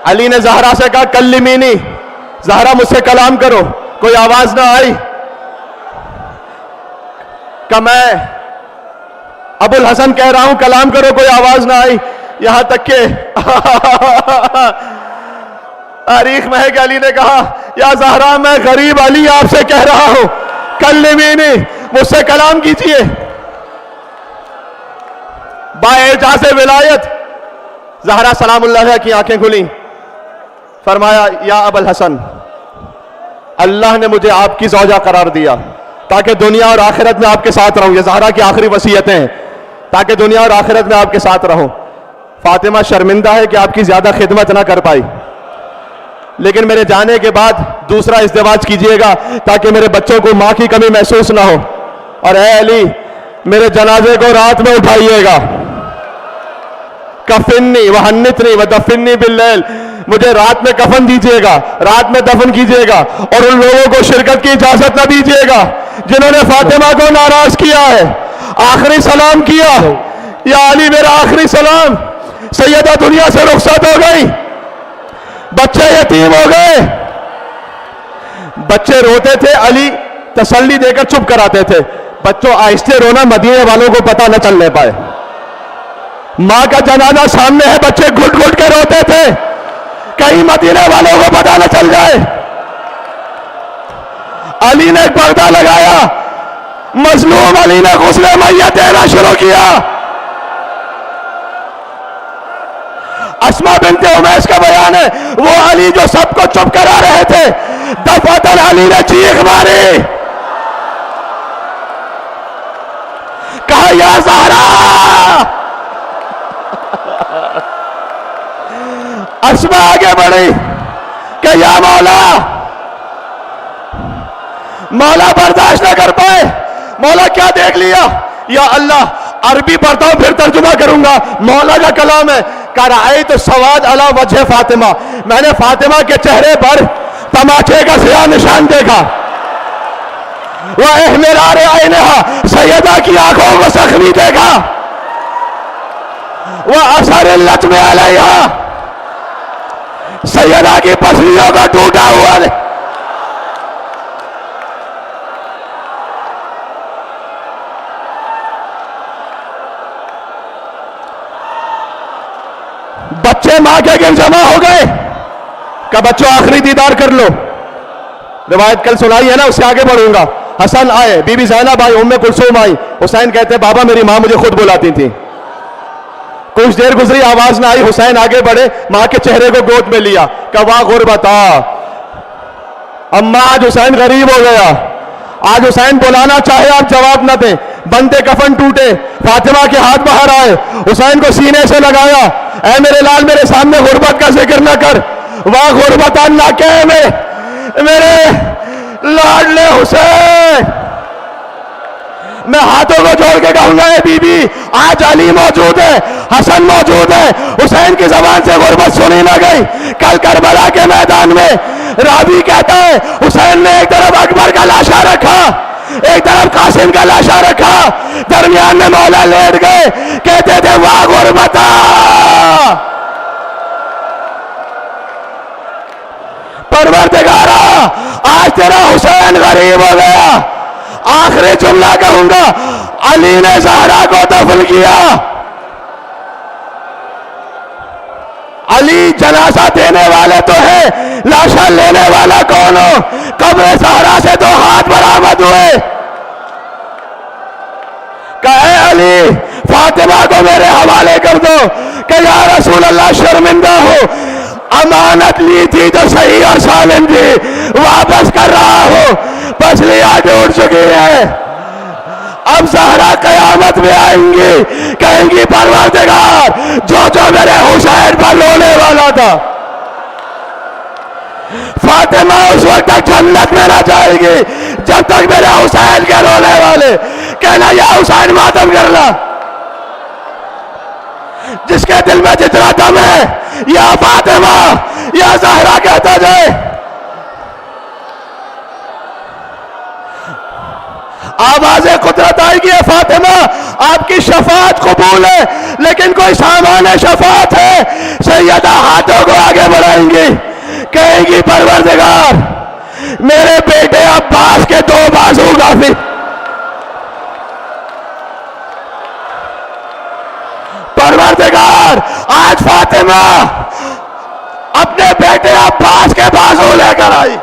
علی نے زہرا سے کہا کلمینی، زہرا مجھ سے کلام کرو. کوئی آواز نہ آئی. کہ میں ابو الحسن کہہ رہا ہوں کلام کرو، کوئی آواز نہ آئی. یہاں تک کہ تاریخ میں ہے کہ علی نے کہا یا زہرا میں غریب علی آپ سے کہہ رہا ہوں کلمینی، مجھ سے کلام کیجئے. باعجاز ولایت زہرا سلام اللہ علیہ کی آنکھیں کھلیں، فرمایا یا ابو الحسن، اللہ نے مجھے آپ کی زوجہ قرار دیا تاکہ دنیا اور آخرت میں آپ کے ساتھ رہوں. یہ زہرا کی آخری وصیتیں ہیں، تاکہ دنیا اور آخرت میں آپ کے ساتھ رہوں. فاطمہ شرمندہ ہے کہ آپ کی زیادہ خدمت نہ کر پائی، لیکن میرے جانے کے بعد دوسرا ازدواج کیجئے گا تاکہ میرے بچوں کو ماں کی کمی محسوس نہ ہو. اور اے علی، میرے جنازے کو رات میں اٹھائیے گا. کفنی وحنتنی ودفنی باللیل، مجھے رات میں کفن دیجئے گا، رات میں دفن کیجئے گا، اور ان لوگوں کو شرکت کی اجازت نہ دیجئے گا جنہوں نے فاطمہ کو ناراض کیا ہے۔ آخری سلام کیا، یا علی میرا آخری سلام۔ سیدہ دنیا سے رخصت ہو گئی، بچے یتیم ہو گئے، بچے روتے تھے، علی تسلی دے کر چپ کراتے تھے، بچوں آہستہ رونا مدینے والوں کو پتہ نہ چلنے پائے۔ ماں کا جنازہ سامنے ہے، بچے گھٹ گھٹ کے روتے تھے، کہیں مدینے والوں کو پتہ نہ چل جائے۔ علی نے ایک پردہ لگایا، مظلوم علی نے غسل میت دینا شروع کیا۔ اسماء بنت امیس کا بیان ہے، وہ علی جو سب کو چپ کرا رہے تھے، دفعتاً علی نے چیخ ماری، کہا یا زہرا۔ اسماء آگے بڑھی کہ یا مولا، مولا برداشت نہ کر پائے، مولا کیا دیکھ لیا؟ یا اللہ، عربی پڑھتا ہوں پھر ترجمہ کروں گا، مولا کا کلام ہے۔ رأیت سواد علی وجہ فاطمہ، میں نے فاطمہ کے چہرے پر تماچے کا سیاہ نشان دیکھا۔ وَإِحْمِرَارِ عَيْنِهَا، سیدہ کی آنکھوں کو زخمی دیکھا۔ وَأَثَرِ اللَّطْمِ عَلَيْهَا، سیدہ کی پسلیوں کا ٹوٹا ہوا ہے۔ بچے ماں کے گر جمع ہو گئے کہ بچوں آخری دیدار کر لو۔ روایت کل سنائی ہے نا، اس سے آگے بڑھوں گا۔ حسن آئے، بی بی زینب آئی، ام کلثوم آئی، حسین کہتے بابا میری ماں مجھے خود بلاتی تھی۔ کچھ دیر گزری، آواز نہ آئی، حسین آگے بڑھے، ماں کے چہرے کو گود میں لیا کہ واہ غربتا، اماں آج حسین غریب ہو گیا، آج حسین بلانا چاہے آپ جواب نہ دیں۔ بندے کفن ٹوٹے، فاطمہ کے ہاتھ باہر آئے، حسین کو سینے سے لگایا، اے میرے لال میرے سامنے غربت کا ذکر نہ کر، واہ غربتا ناکے میں میرے لاڈلے حسین۔ میں ہاتھوں کو جوڑ کے کہوں گا اے بی بی، آج علی موجود ہے، حسن موجود ہے، حسین کی زبان سے غربت سنی نہ گئی۔ کل کربلا کے میدان میں راوی کہتا ہے حسین نے ایک طرف اکبر کا لاشا رکھا، ایک طرف قاسم کا لاشا رکھا، درمیان میں مولا لیٹ گئے، کہتے تھے واہ غربتا۔ پروردگارا، آج تیرا حسین غریب ہو گیا۔ آخری جملہ کہوں گا، علی نے زہرا کو دفن کیا۔ علی جنازہ دینے والے تو ہے، لاشا لینے والا کون ہو؟ قبر زہرا سے دو ہاتھ برآمد ہوئے کہ اے علی، فاطمہ کو میرے حوالے کر دو کہ یا رسول اللہ شرمندہ ہو، امانت لی تھی تو صحیح اور سالم تھی، واپس کر رہا ہو، پسلیاں ٹوٹ چکی ہے۔ اب زہرا قیامت میں آئیں گی، کہیں گی پروردگار جو جو میرے حسین پر رونے والا تھا، فاطمہ اس وقت تک جنت میں نہ جائے گی جب تک میرے حسین کے رونے والے کہنا یا حسین ماتم کرنا۔ جس کے دل میں جتنا دم ہے یا فاطمہ یا زہرا کہتا جائے۔ آواز قدرت آئے گی، فاطمہ آپ کی شفاعت قبول ہے، لیکن کوئی سامان شفاعت ہے، سیدہ ہاتھوں کو آگے بڑھائیں گی، کہیں گی پروردگار میرے بیٹے عباس کے دو بازو کافی۔ پروردگار آج فاطمہ اپنے بیٹے عباس کے بازو لے کر آئی۔